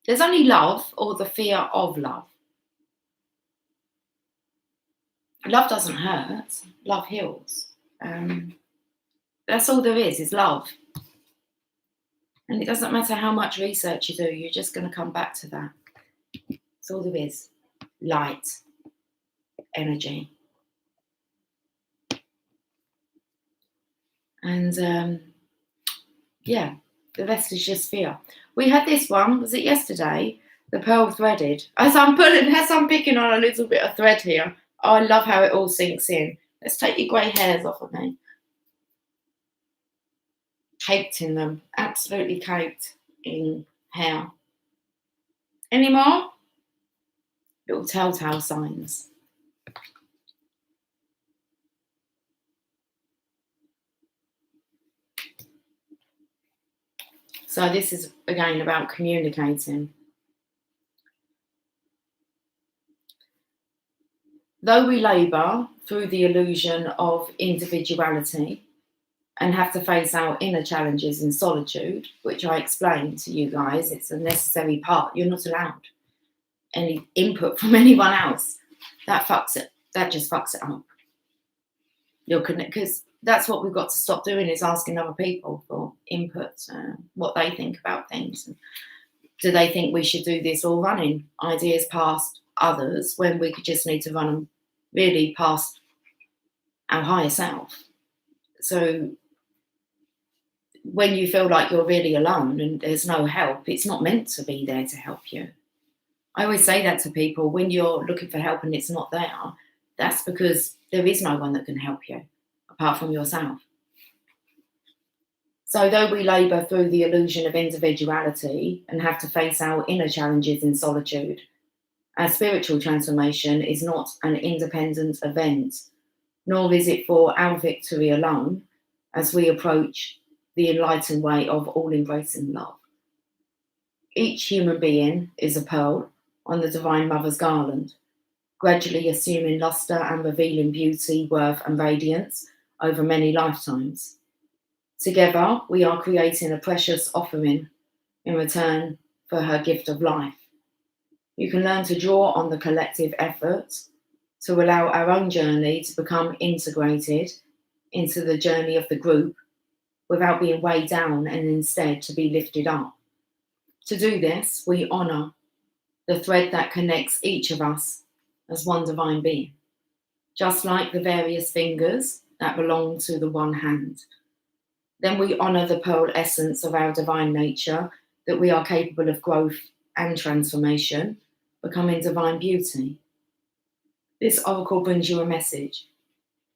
There's only love or the fear of love. Love doesn't hurt. Love heals. That's all there is love. And it doesn't matter how much research you do, you're just going to come back to that. That's all there is. Light. Energy. And yeah, the rest is just fear. We had this one, was it yesterday? The pearl threaded. As I'm picking on a little bit of thread here, I love how it all sinks in. Let's take your grey hairs off of me. Caked in them, absolutely caked in hair. Any more? Little telltale signs. So this is again about communicating. Though we labour through the illusion of individuality and have to face our inner challenges in solitude, which I explained to you guys, it's a necessary part. You're not allowed any input from anyone else. That fucks that just fucks it up. Because that's what we've got to stop doing, is asking other people for input, what they think about things. And do they think we should do this, or running ideas past others when we could just need to run them really past our higher self? So when you feel like you're really alone and there's no help, it's not meant to be there to help you. I always say that to people. When you're looking for help and it's not there, that's because there is no one that can help you apart from yourself. So though we labour through the illusion of individuality and have to face our inner challenges in solitude, our spiritual transformation is not an independent event, nor is it for our victory alone as we approach the enlightened way of all-embracing love. Each human being is a pearl on the Divine Mother's garland, gradually assuming lustre and revealing beauty, worth and radiance over many lifetimes. Together, we are creating a precious offering in return for her gift of life. You can learn to draw on the collective effort to allow our own journey to become integrated into the journey of the group without being weighed down, and instead to be lifted up. To do this, we honour the thread that connects each of us as one divine being, just like the various fingers that belong to the one hand. Then we honour the pearl essence of our divine nature, that we are capable of growth and transformation, becoming divine beauty. This oracle brings you a message.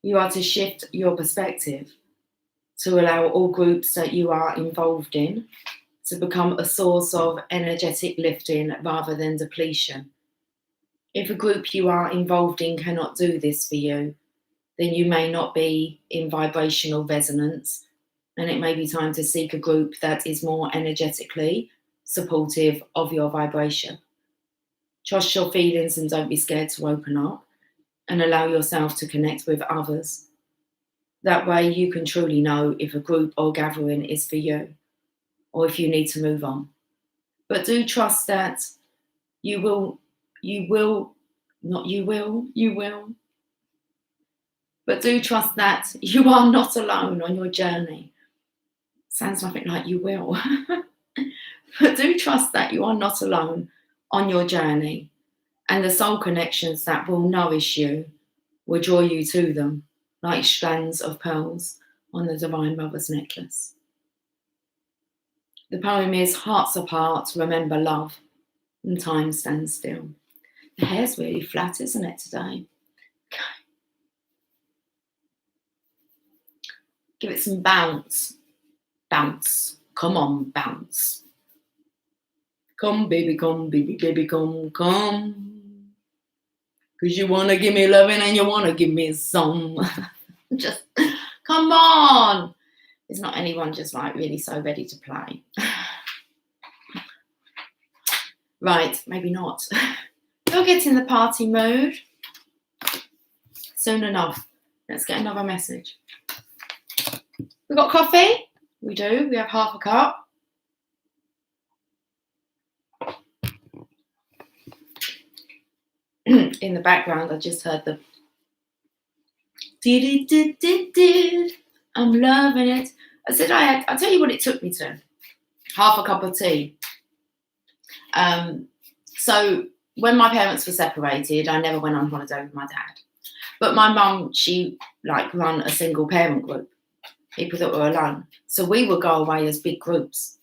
You are to shift your perspective to allow all groups that you are involved in to become a source of energetic lifting rather than depletion. If a group you are involved in cannot do this for you, then you may not be in vibrational resonance, and it may be time to seek a group that is more energetically supportive of your vibration. Trust your feelings and don't be scared to open up, and allow yourself to connect with others. That way you can truly know if a group or gathering is for you, or if you need to move on. But do trust that you will. But do trust that you are not alone on your journey. Sounds nothing like you will. But do trust that you are not alone on your journey, and the soul connections that will nourish you will draw you to them like strands of pearls on the Divine Mother's necklace. The poem is Hearts Apart, Remember Love, and Time Stands Still. The hair's really flat, isn't it, today? Give it some bounce. Bounce. Come on, bounce. Come, baby, baby, come. 'Cause you want to give me loving and you want to give me some. Just, come on. There's not anyone just like really so ready to play. Right, maybe not. You'll get in the party mood soon enough. Let's get another message. We've got coffee. We do. We have half a cup. In the background, I just heard the I'm loving it. I said I'll tell you what it took me to. Half a cup of tea. So when my parents were separated, I never went on holiday with my dad. But my mum, she run a single parent group, people that were alone. So we would go away as big groups,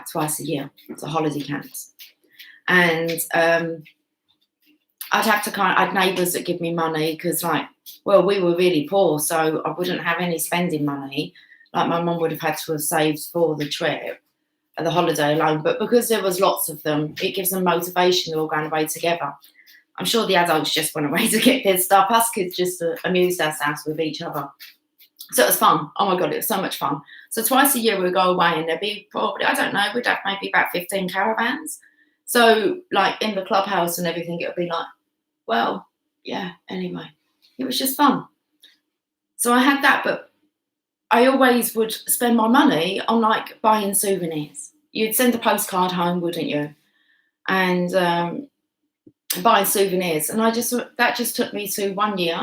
twice a year, to holiday camps. And I'd have to I'd neighbours that give me money because we were really poor, so I wouldn't have any spending money. My mum would have had to have saved for the trip, the holiday alone. But because there was lots of them, it gives them motivation. They're all going away together. I'm sure the adults just went away to get their stuff. Us kids just amused ourselves with each other. So it was fun. Oh my God, it was so much fun. So twice a year we would go away and there'd be probably, I don't know, we'd have maybe about 15 caravans. So in the clubhouse and everything, it would be anyway, it was just fun. So I had that, but I always would spend my money on buying souvenirs. You'd send a postcard home, wouldn't you? And buying souvenirs. And that just took me to one year.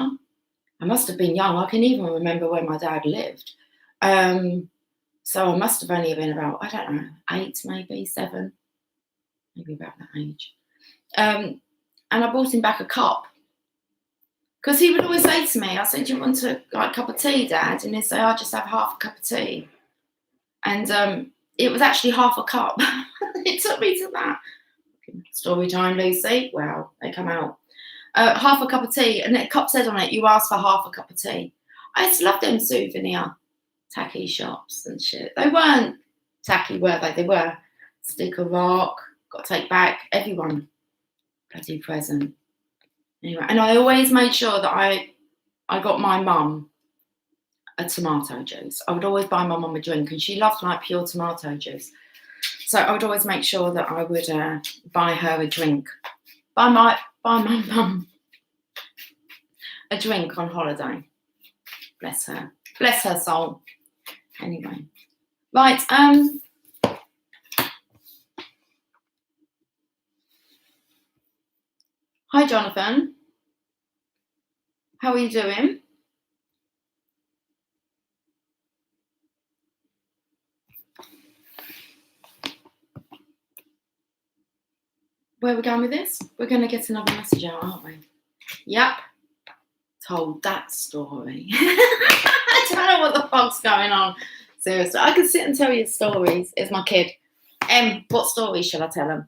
I must have been young. I can even remember where my dad lived. So I must have only been about, I don't know, 8, maybe 7, maybe about that age. And I bought him back a cup. Because he would always say to me, I said, do you want a cup of tea, Dad? And he'd say, I'll just have half a cup of tea. And it was actually half a cup. It took me to that. Story time, Lucy. Wow, they come out. Half a cup of tea, and the cup said on it, you asked for half a cup of tea. I used to love them souvenir tacky shops and shit. They weren't tacky, were they? They were. Stick a rock, got to take back, everyone bloody present. Anyway, and I always made sure that I got my mum a tomato juice. I would always buy my mum a drink, and she loved like pure tomato juice. So I would always make sure that I would buy her a drink. Buy my mum a drink on holiday. Bless her. Bless her soul. Anyway. Right, hi, Jonathan. How are you doing? Where are we going with this? We're going to get another message out, aren't we? Yep. Told that story. I don't know what the fuck's going on. Seriously, I could sit and tell you stories. It's my kid. What story shall I tell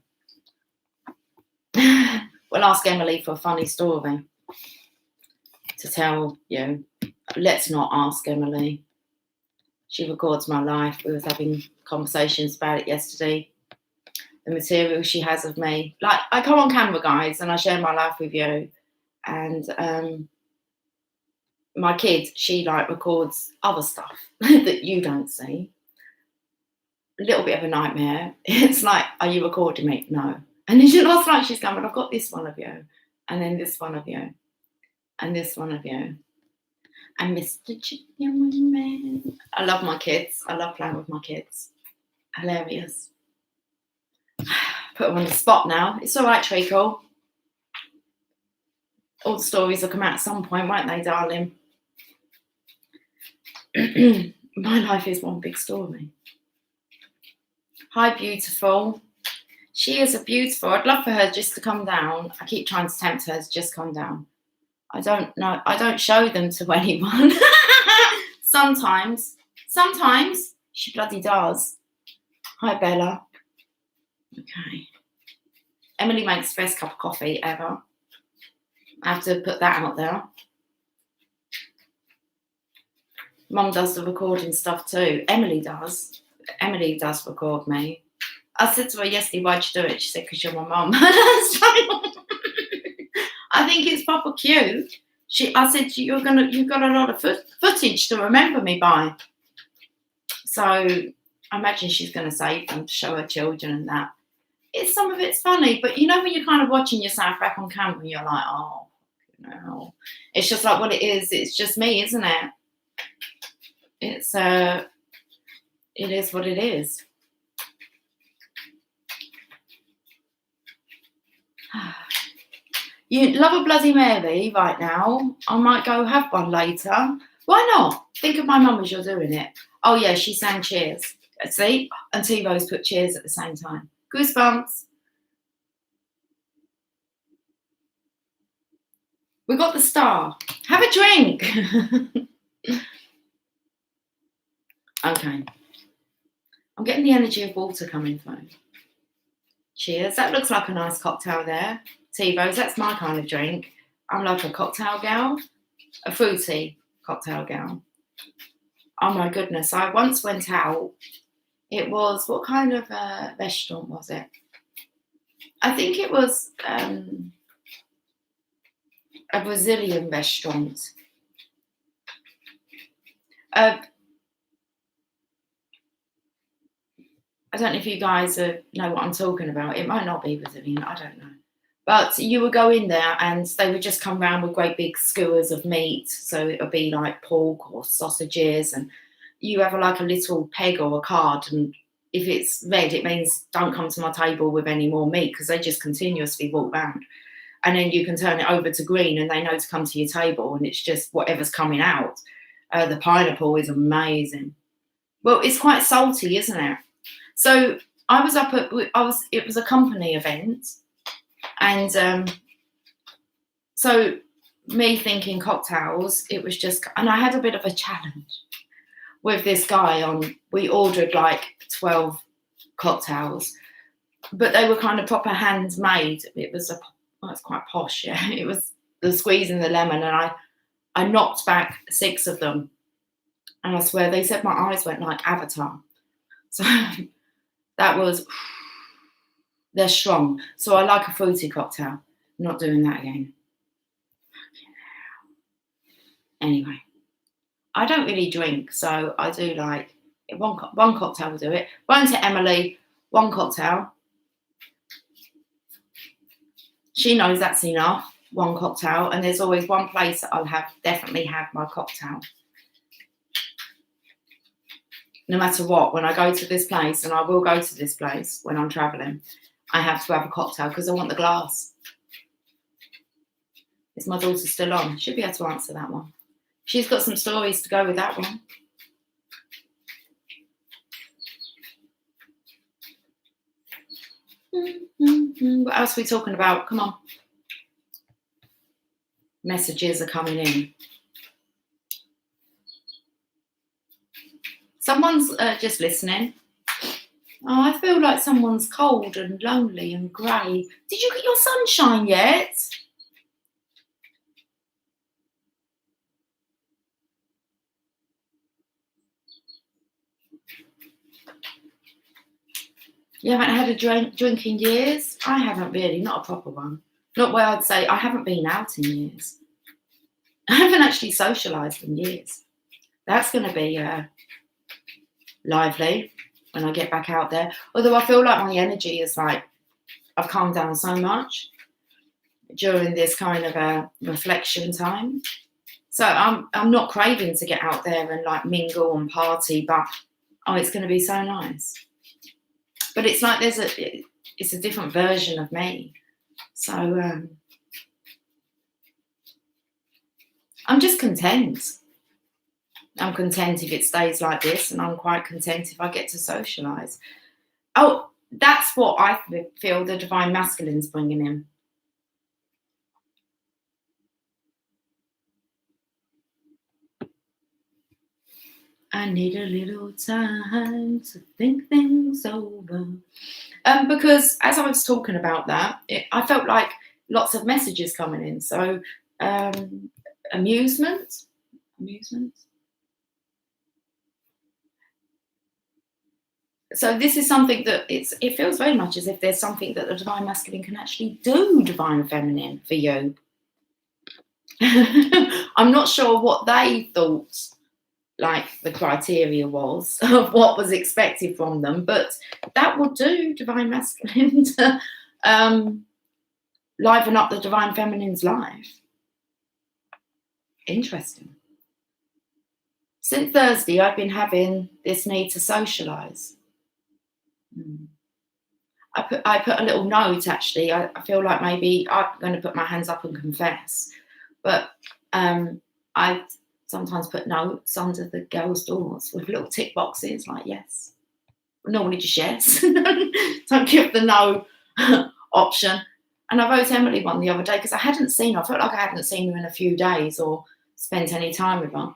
him? We'll ask Emily for a funny story to tell you. Let's not ask Emily. She records my life. We was having conversations about it yesterday. The material she has of me. Like, I come on camera, guys, and I share my life with you. And my kid, she like records other stuff that you don't see. A little bit of a nightmare. It's like, are you recording me? No. And then last night she's going, but I've got this one of you, and then this one of you, and this one of you, and Mr. Chicken Man. I love my kids. I love playing with my kids. Hilarious. Put them on the spot now. It's all right, Treacle. All the stories will come out at some point, won't they, darling? My life is one big story. Hi, beautiful. She is a beautiful. I'd love for her just to come down. I keep trying to tempt her to just come down. I don't know. I don't show them to anyone. Sometimes she bloody does. Hi, Bella. Okay. Emily makes the best cup of coffee ever. I have to put that out there. Mum does the recording stuff too. Emily does. Emily does record me. I said to her yesterday, why'd you do it? She said, because you're my mum. I think it's proper cute. I said, you've got a lot of footage to remember me by. So I imagine she's going to save them to show her children and that. Some of it's funny, but you know when you're kind of watching yourself back on camera and you're like, oh, no. It's just like what it is. It's just me, isn't it? It is what it is. You love a Bloody Mary right now. I might go have one later. Why not? Think of my mum as you're doing it. Oh yeah, she sang cheers. See? And T-Rose put cheers at the same time. Goosebumps. We got the star. Have a drink. Okay. I'm getting the energy of water coming through. Cheers. That looks like a nice cocktail there. T-Rose, that's my kind of drink. I'm like a cocktail gal. A fruity cocktail gal. Oh my goodness. I once went out. It was, what kind of restaurant was it? I think it was a Brazilian restaurant. I don't know if you guys know what I'm talking about. It might not be Brazilian, I don't know. But you would go in there and they would just come around with great big skewers of meat. So it would be like pork or sausages, and you have like a little peg or a card, and if it's red, it means don't come to my table with any more meat, because they just continuously walk round. and then you can turn it over to green and they know to come to your table, and it's just whatever's coming out. The pineapple is amazing. Well, it's quite salty, isn't it? So I was up at, it was a company event, and so me thinking cocktails, it was just, and I had a bit of a challenge with this guy on, we ordered like 12 cocktails, but they were kind of proper handmade. It was it's quite posh, yeah. It was the squeezing the lemon, and I knocked back 6 of them, and I swear they said my eyes went like Avatar. So that was, they're strong. So I like a fruity cocktail. Not doing that again. Anyway, I don't really drink, so I do like one cocktail will do it. One to Emily, 1 cocktail. She knows that's enough, 1 cocktail, and there's always one place that I'll definitely have my cocktail. No matter what, when I go to this place, and I will go to this place when I'm travelling, I have to have a cocktail because I want the glass. Is my daughter still on? Should be able to answer that one. She's got some stories to go with that one. What else are we talking about? Come on. Messages are coming in. Someone's just listening. Oh, I feel like someone's cold and lonely and grey. Did you get your sunshine yet? You haven't had a drink in years? I haven't really, not a proper one. Not where I'd say I haven't been out in years. I haven't actually socialised in years. That's going to be lively when I get back out there. Although I feel like my energy is like, I've calmed down so much during this kind of a reflection time. So I'm not craving to get out there and like mingle and party, but it's going to be so nice. But it's like it's a different version of me. So I'm just content. I'm content if it stays like this, and I'm quite content if I get to socialise. Oh, that's what I feel the Divine Masculine's bringing in. I need a little time to think things over. Because as I was talking about that, I felt like lots of messages coming in. So amusement. So this is something that it feels very much as if there's something that the Divine Masculine can actually do, Divine Feminine, for you. I'm not sure what they thought like the criteria was of what was expected from them, but that would do, Divine Masculine, to liven up the Divine Feminine's life. Interesting. Since Thursday, I've been having this need to socialise. I put a little note, actually. I feel like maybe I'm going to put my hands up and confess, but I sometimes put notes under the girls' doors with little tick boxes like yes. Normally just yes. Don't give the no option. And I wrote Emily one the other day because I hadn't seen her. I felt like I hadn't seen her in a few days or spent any time with her.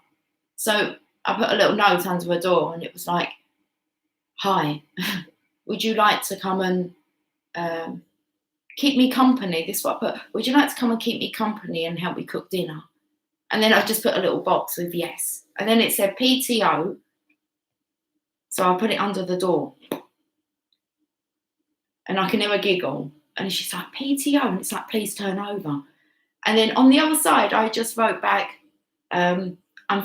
So I put a little note under her door, and it was like, hi, would you like to come and keep me company? This is what I put. Would you like to come and keep me company and help me cook dinner? And then I just put a little box with yes. And then it said PTO. So I put it under the door. And I can hear her giggle. And she's like, PTO. And it's like, please turn over. And then on the other side, I just wrote back, I'm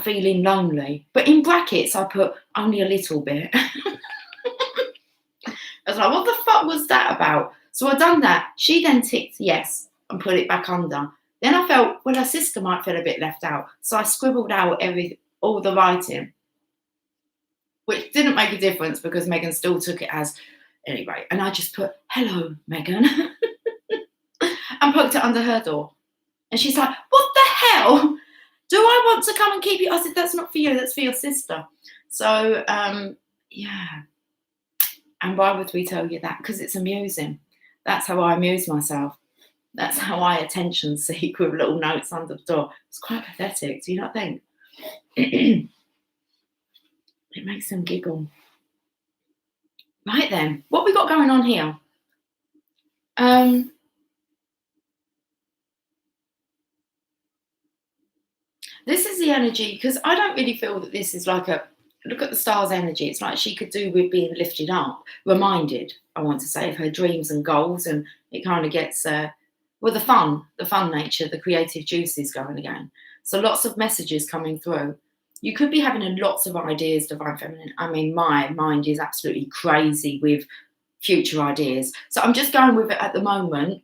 feeling lonely. But in brackets, I put only a little bit. I was like, what the fuck was that about? So I done that. She then ticked yes and put it back under. Then I felt, well, her sister might feel a bit left out. So I scribbled out all the writing, which didn't make a difference because Megan still took it as, anyway. And I just put, hello, Megan. and poked it under her door. And she's like, what the hell? Do I want to come and keep you? I said, that's not for you, that's for your sister. So, yeah. And why would we tell you that? Because it's amusing. That's how I amuse myself. That's how I attention seek with little notes under the door. It's quite pathetic, do you not think? It makes them giggle. Right then, what we got going on here? This is the energy, because I don't really feel that this is like a, look at the star's energy. It's like she could do with being lifted up, reminded, I want to say, of her dreams and goals. And it kind of gets, well, the fun nature, the creative juices going again. So lots of messages coming through. You could be having lots of ideas, Divine Feminine. I mean, my mind is absolutely crazy with future ideas. So I'm just going with it at the moment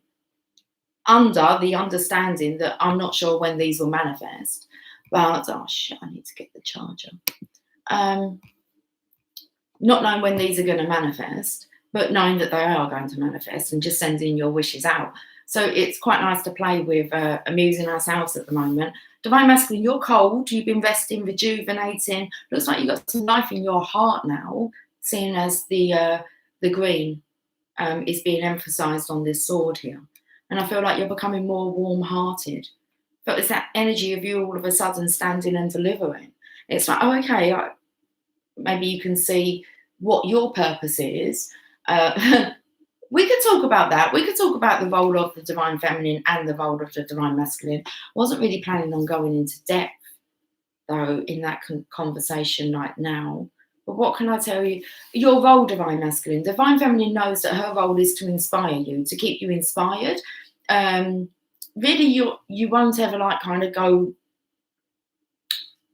under the understanding that I'm not sure when these will manifest. But, oh shit, I need to get the charger. Not knowing when these are going to manifest, but knowing that they are going to manifest and just sending your wishes out. So it's quite nice to play with amusing ourselves at the moment. Divine Masculine, you're cold, you've been resting, rejuvenating. Looks like you've got some life in your heart now, seeing as the green is being emphasised on this sword here. And I feel like you're becoming more warm-hearted. But it's that energy of you all of a sudden standing and delivering. It's like, oh, okay, maybe you can see what your purpose is. We could talk about that. We could talk about the role of the Divine Feminine and the role of the Divine Masculine. Wasn't really planning on going into depth, though, in that conversation right now. But what can I tell you? Your role, Divine Masculine. Divine Feminine knows that her role is to inspire you, to keep you inspired. Really, you won't ever like kind of go,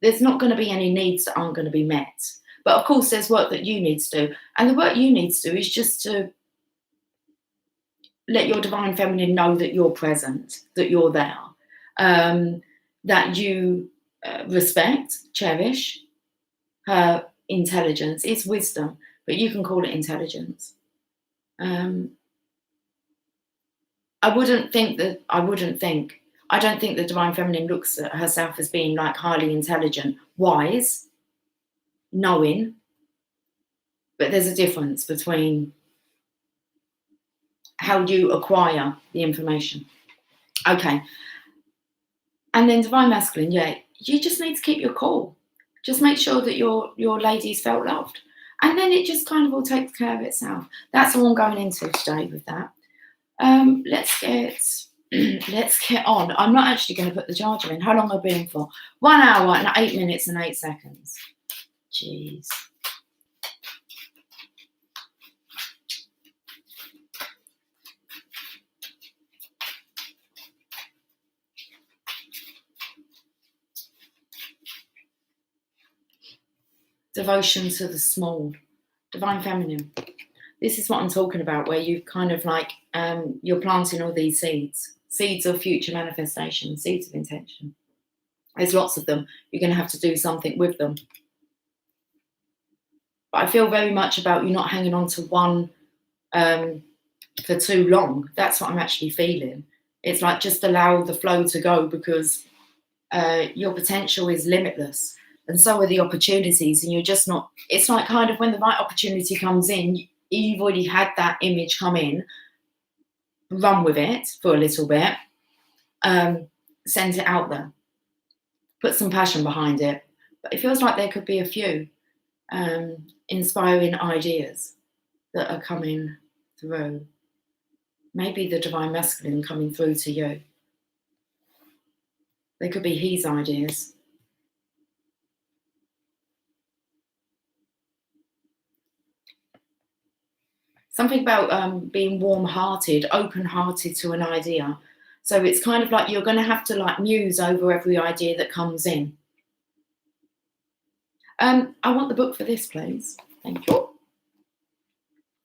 there's not going to be any needs that aren't going to be met. But of course, there's work that you need to do. And the work you need to do is just to let your Divine Feminine know that you're present, that you're there, that you respect, cherish her intelligence. It's wisdom, but you can call it intelligence. I don't think the Divine Feminine looks at herself as being like highly intelligent, wise, knowing, but there's a difference between how you acquire the information. Okay. And then Divine Masculine, yeah, you just need to keep your cool. Just make sure that your ladies felt loved. And then it just kind of all takes care of itself. That's all I'm going into today with that. Let's get on. I'm not actually going to put the charger in. How long have I been for? 1 hour and 8 minutes and 8 seconds. Jeez. Devotion to the small. Divine Feminine. This is what I'm talking about, where you kind of like, you're planting all these seeds of future manifestation, seeds of intention. There's lots of them. You're going to have to do something with them. But I feel very much about you not hanging on to one for too long. That's what I'm actually feeling. It's like just allow the flow to go, because your potential is limitless. And so are the opportunities. And you're just not, it's like kind of when the right opportunity comes in, you've already had that image come in, run with it for a little bit, send it out there, put some passion behind it. But it feels like there could be a few inspiring ideas that are coming through. Maybe the Divine Masculine coming through to you. They could be his ideas. Something about being warm-hearted, open-hearted to an idea. So it's kind of like you're going to have to like muse over every idea that comes in. I want the book for this, please. Thank you.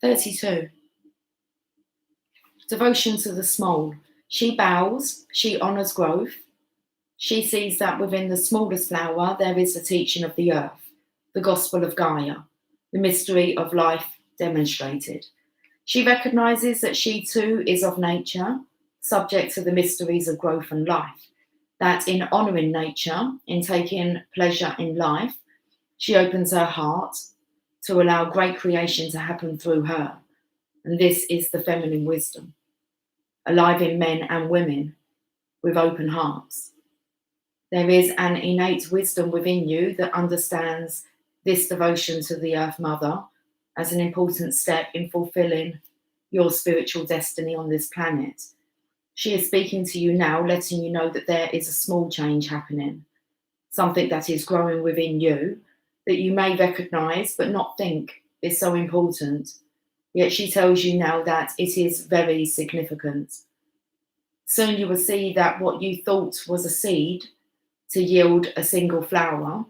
32. Devotion to the small. She bows, she honours growth. She sees that within the smallest flower there is the teaching of the earth, the gospel of Gaia, the mystery of life demonstrated. She recognises that she too is of nature, subject to the mysteries of growth and life. That in honouring nature, in taking pleasure in life, she opens her heart to allow great creation to happen through her. And this is the feminine wisdom, alive in men and women with open hearts. There is an innate wisdom within you that understands this devotion to the Earth Mother as an important step in fulfilling your spiritual destiny on this planet. She is speaking to you now, letting you know that there is a small change happening, something that is growing within you that you may recognize but not think is so important. Yet she tells you now that it is very significant. Soon you will see that what you thought was a seed to yield a single flower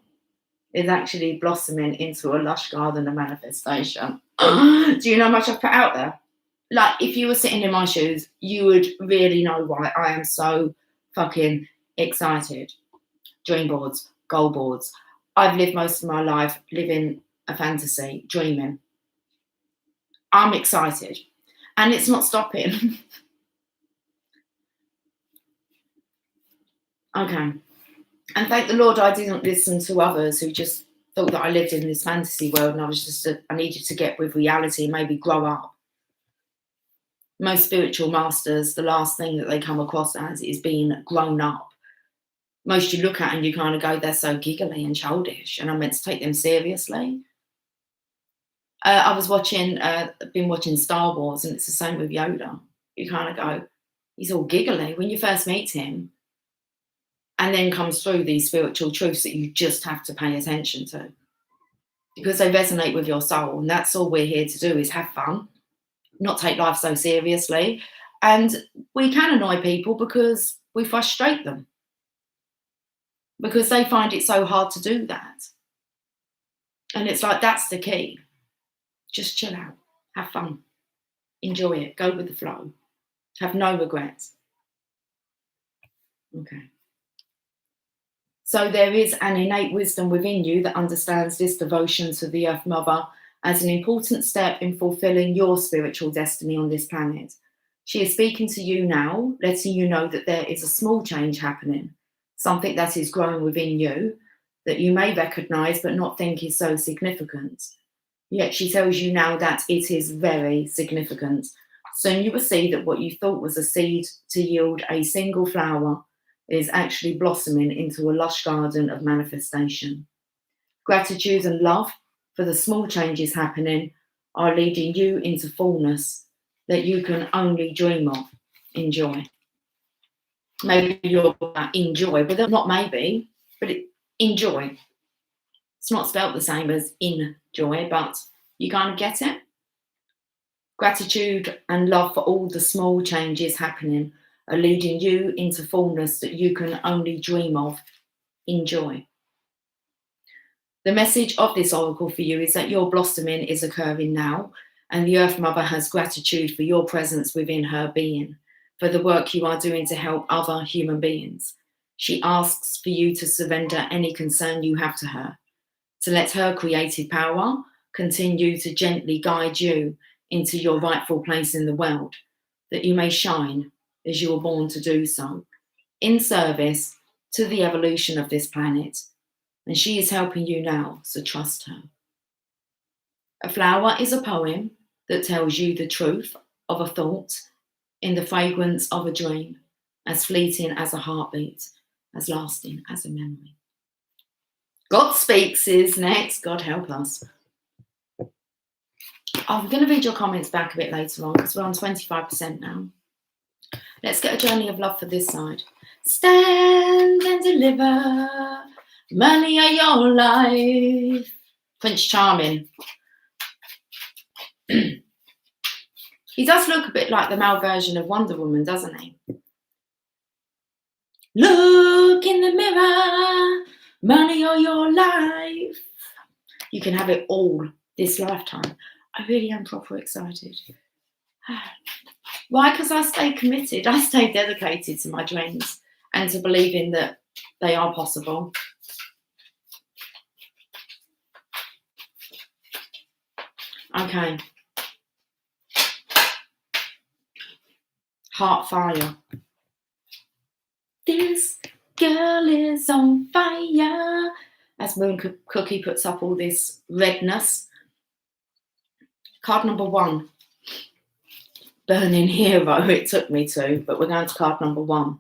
is actually blossoming into a lush garden of manifestation. Do you know how much I've put out there? Like, if you were sitting in my shoes, you would really know why I am so fucking excited. Dream boards, goal boards. I've lived most of my life living a fantasy, dreaming. I'm excited. And it's not stopping. Okay. And thank the Lord I didn't listen to others who just thought that I lived in this fantasy world and I needed to get with reality and maybe grow up. Most spiritual masters, the last thing that they come across as is being grown up. Most you look at and you kind of go, they're so giggly and childish, and I'm meant to take them seriously. I was been watching Star Wars, and it's the same with Yoda. You kind of go, he's all giggly when you first meet him. And then comes through these spiritual truths that you just have to pay attention to because they resonate with your soul. And that's all we're here to do, is have fun, not take life so seriously. And we can annoy people because we frustrate them, because they find it so hard to do that. And it's like, that's the key. Just chill out, have fun, enjoy it, go with the flow, have no regrets. Okay. So there is an innate wisdom within you that understands this devotion to the Earth Mother as an important step in fulfilling your spiritual destiny on this planet. She is speaking to you now, letting you know that there is a small change happening, something that is growing within you that you may recognize but not think is so significant. Yet she tells you now that it is very significant. Soon you will see that what you thought was a seed to yield a single flower is actually blossoming into a lush garden of manifestation. Gratitude and love for the small changes happening are leading you into fullness that you can only dream of. Enjoy. Maybe you're enjoy, but not maybe, but enjoy. It's not spelled the same as enjoy, but you kind of get it. Gratitude and love for all the small changes happening are leading you into fullness that you can only dream of. Enjoy. The message of this oracle for you is that your blossoming is occurring now, and the Earth Mother has gratitude for your presence within her being, for the work you are doing to help other human beings. She asks for you to surrender any concern you have to her, to let her creative power continue to gently guide you into your rightful place in the world, that you may shine as you were born to do so, in service to the evolution of this planet. And she is helping you now, so trust her. A flower is a poem that tells you the truth of a thought in the fragrance of a dream, as fleeting as a heartbeat, as lasting as a memory. God Speaks is next. God help us. I'm going to read your comments back a bit later on because we're on 25% now. Let's get a journey of love for this side. Stand and deliver. Money of your life. Prince Charming. He does look a bit like the male version of Wonder Woman, doesn't he? Look in the mirror. Money of your life. You can have it all this lifetime. I really am proper excited. Why? Because I stay committed. I stay dedicated to my dreams and to believing that they are possible. Okay. Heart fire. This girl is on fire. As Moon Cookie puts up all this redness. Card number 1. Burning hero. It took me to, but we're going to card number 1.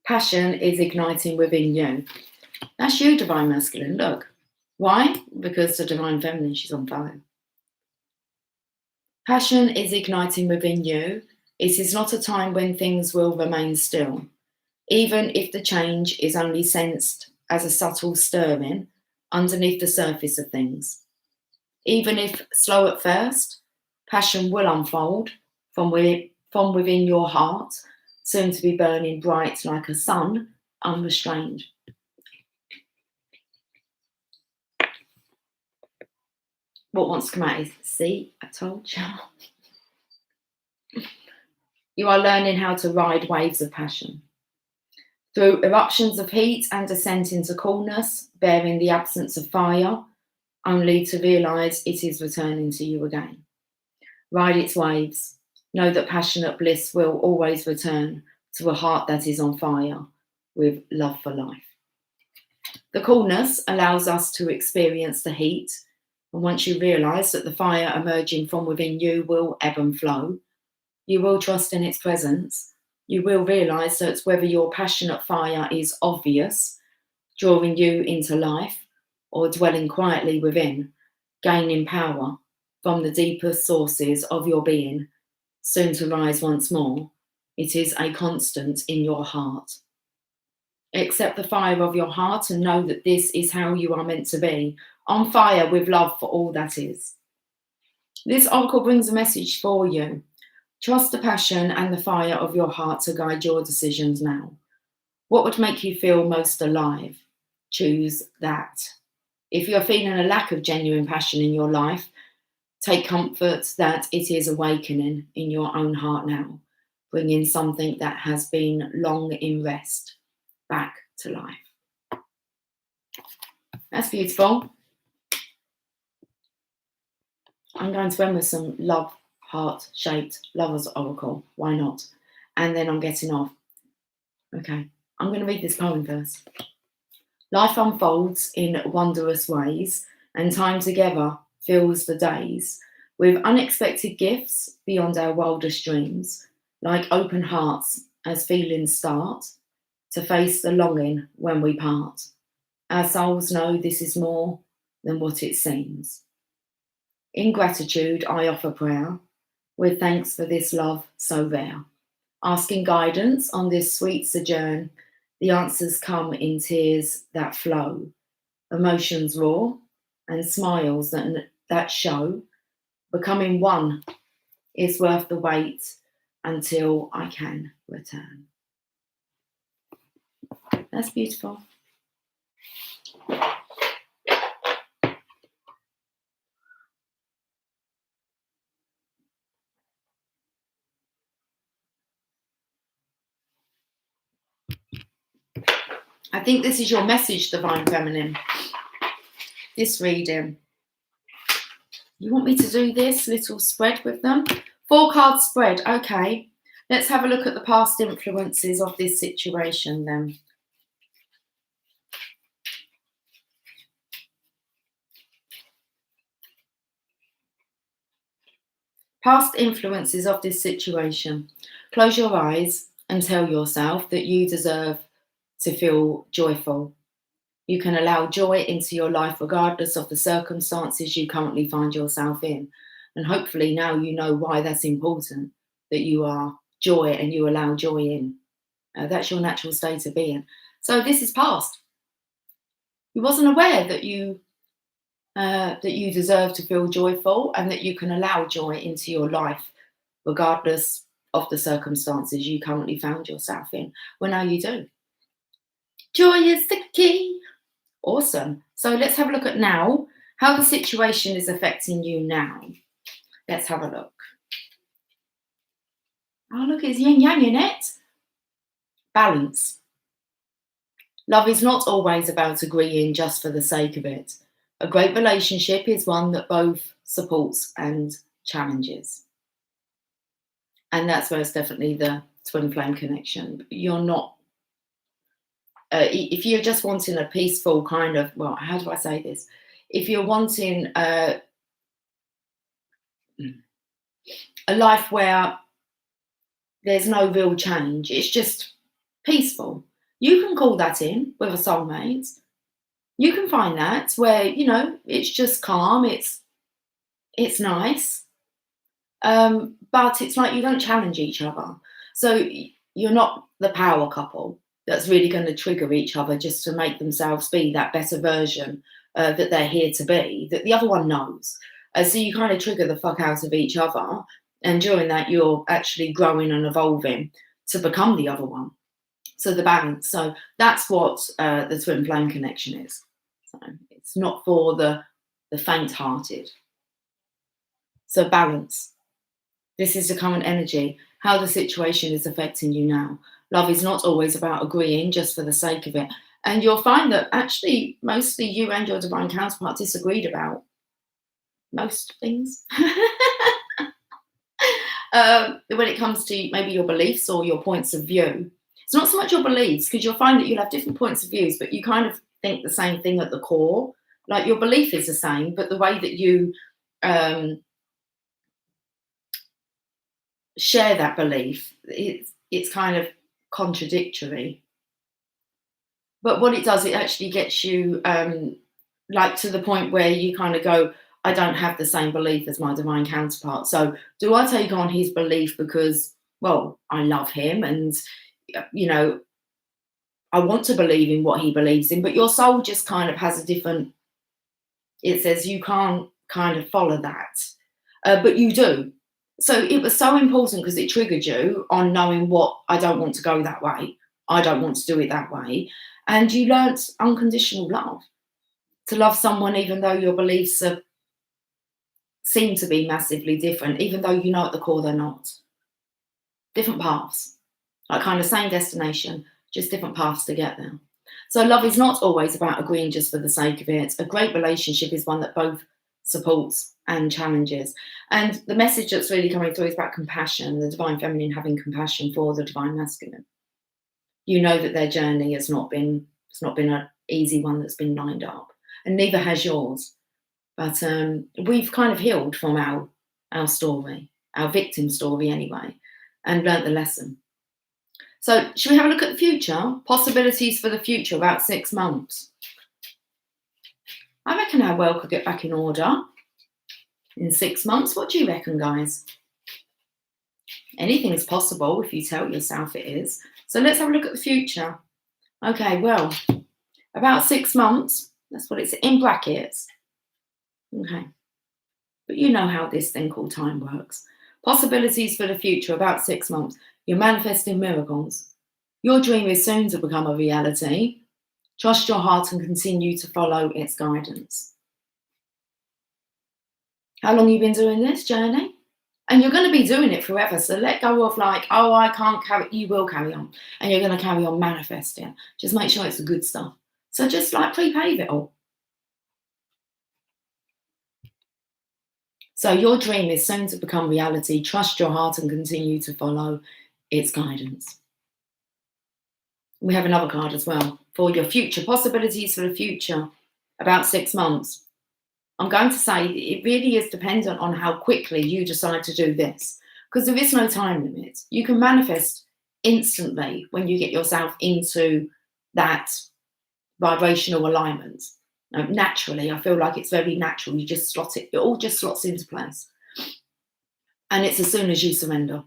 Passion is igniting within you. That's you, Divine Masculine. Look. Why? Because the Divine Feminine, she's on fire. Passion is igniting within you. It is not a time when things will remain still. Even if the change is only sensed as a subtle stirring underneath the surface of things. Even if slow at first, passion will unfold from within your heart, soon to be burning bright like a sun, unrestrained. What wants to come out is, see, I told you. You are learning how to ride waves of passion. Through eruptions of heat and descent into coolness, bearing the absence of fire, only to realise it is returning to you again. Ride its waves. Know that passionate bliss will always return to a heart that is on fire with love for life. The coolness allows us to experience the heat, and once you realise that the fire emerging from within you will ebb and flow, you will trust in its presence. You will realise that whether your passionate fire is obvious, drawing you into life, or dwelling quietly within, gaining power from the deepest sources of your being, soon to rise once more, it is a constant in your heart. Accept the fire of your heart and know that this is how you are meant to be, on fire with love for all that is. This oracle brings a message for you. Trust the passion and the fire of your heart to guide your decisions now. What would make you feel most alive? Choose that. If you're feeling a lack of genuine passion in your life, take comfort that it is awakening in your own heart now, bringing something that has been long in rest back to life. That's beautiful. I'm going to end with some love, heart-shaped Lover's Oracle. Why not? And then I'm getting off. Okay, I'm going to read this poem first. Life unfolds in wondrous ways, and time together fills the days with unexpected gifts beyond our wildest dreams, like open hearts as feelings start to face the longing when we part. Our souls know this is more than what it seems. In gratitude, I offer prayer, with thanks for this love so rare. Asking guidance on this sweet sojourn, the answers come in tears that flow, emotions raw, and smiles that show. Becoming one is worth the wait until I can return. That's beautiful. I think this is your message, Divine Feminine. This reading. You want me to do this little spread with them? 4-card spread. Okay. Let's have a look at the past influences of this situation then. Past influences of this situation. Close your eyes and tell yourself that you deserve to feel joyful. You can allow joy into your life regardless of the circumstances you currently find yourself in. And hopefully now you know why that's important, that you are joy and you allow joy in. That's your natural state of being. So this is past. You wasn't aware that you deserve to feel joyful and that you can allow joy into your life regardless of the circumstances you currently found yourself in. Well, now you do. Joy is the key. Awesome. So let's have a look at now, how the situation is affecting you now. Let's have a look. Oh, look, it's yin yang in it. Balance. Love is not always about agreeing just for the sake of it. A great relationship is one that both supports and challenges. And that's most definitely the twin flame connection. You're not, if you're just wanting a peaceful kind of, well, how do I say this? If you're wanting a life where there's no real change, it's just peaceful. You can call that in with a soulmate. You can find that where, you know, it's just calm, it's nice. But it's like you don't challenge each other. So you're not the power couple that's really going to trigger each other just to make themselves be that better version that they're here to be, that the other one knows. So you kind of trigger the fuck out of each other. And during that, you're actually growing and evolving to become the other one. So the balance. So that's what the twin flame connection is. So it's not for the faint-hearted. So balance. This is the current energy, how the situation is affecting you now. Love is not always about agreeing just for the sake of it. And you'll find that actually mostly you and your divine counterpart disagreed about most things. When it comes to maybe your beliefs or your points of view. It's not so much your beliefs, because you'll find that you'll have different points of views, but you kind of think the same thing at the core. Like your belief is the same, but the way that you share that belief, it's kind of contradictory. But what it does, it actually gets you like to the point where you kind of go, I don't have the same belief as my divine counterpart. So do I take on his belief because, well, I love him and, you know, I want to believe in what he believes in, but your soul just kind of has a different, it says you can't kind of follow that, but you do. So it was so important because it triggered you on knowing what, I don't want to go that way. I don't want to do it that way. And you learnt unconditional love, to love someone even though your beliefs seem to be massively different, even though you know at the core they're not. Different paths, like kind of same destination, just different paths to get there. So love is not always about agreeing just for the sake of it. A great relationship is one that both supports and challenges. And the message that's really coming through is about compassion, the divine feminine having compassion for the divine masculine. You know that their journey has not been, it's not been an easy one that's been lined up, and neither has yours. But we've kind of healed from our story, our victim story anyway, and learnt the lesson. So should we have a look at the future? Possibilities for the future, about 6 months. I reckon our world could get back in order in 6 months. What do you reckon, guys? Anything's possible if you tell yourself it is. So let's have a look at the future. Okay, well, about 6 months. That's what it's in brackets. Okay. But you know how this thing called time works. Possibilities for the future, about 6 months. You're manifesting miracles. Your dream is soon to become a reality. Trust your heart and continue to follow its guidance. How long have you been doing this journey? And you're going to be doing it forever. So let go of like, oh, I can't carry, you will carry on. And you're going to carry on manifesting. Just make sure it's the good stuff. So just like pre-pave it all. So your dream is soon to become reality. Trust your heart and continue to follow its guidance. We have another card as well for your future. Possibilities for the future, about 6 months. I'm going to say it really is dependent on how quickly you decide to do this, because there is no time limit. You can manifest instantly when you get yourself into that vibrational alignment. Naturally, I feel like it's very natural. You just slot it. It all just slots into place. And it's as soon as you surrender.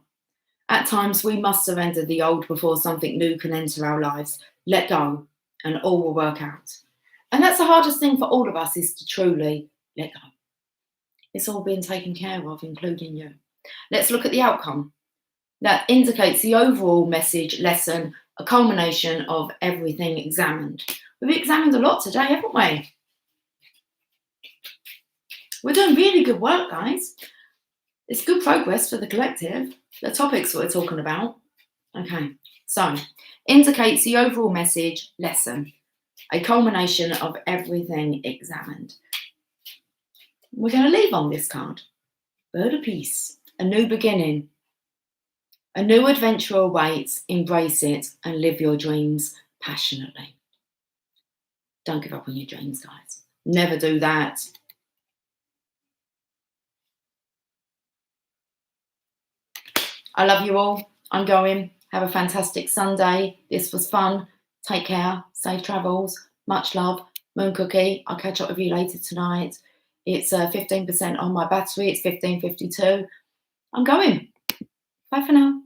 At times, we must surrender the old before something new can enter our lives. Let go, and all will work out. And that's the hardest thing for all of us, is to truly let go. It's all being taken care of, including you. Let's look at the outcome. That indicates the overall message, lesson, a culmination of everything examined. We've examined a lot today, haven't we? We're doing really good work, guys. It's good progress for the collective. The topics we're talking about. Okay, so indicates the overall message, lesson, a culmination of everything examined. We're going to leave on this card. Bird of Peace, a new beginning. A new adventure awaits. Embrace it and live your dreams passionately. Don't give up on your dreams, guys. Never do that. I love you all. I'm going. Have a fantastic Sunday. This was fun. Take care. Safe travels. Much love. Moon Cookie. I'll catch up with you later tonight. It's 15% on my battery. It's 15:52. I'm going. Bye for now.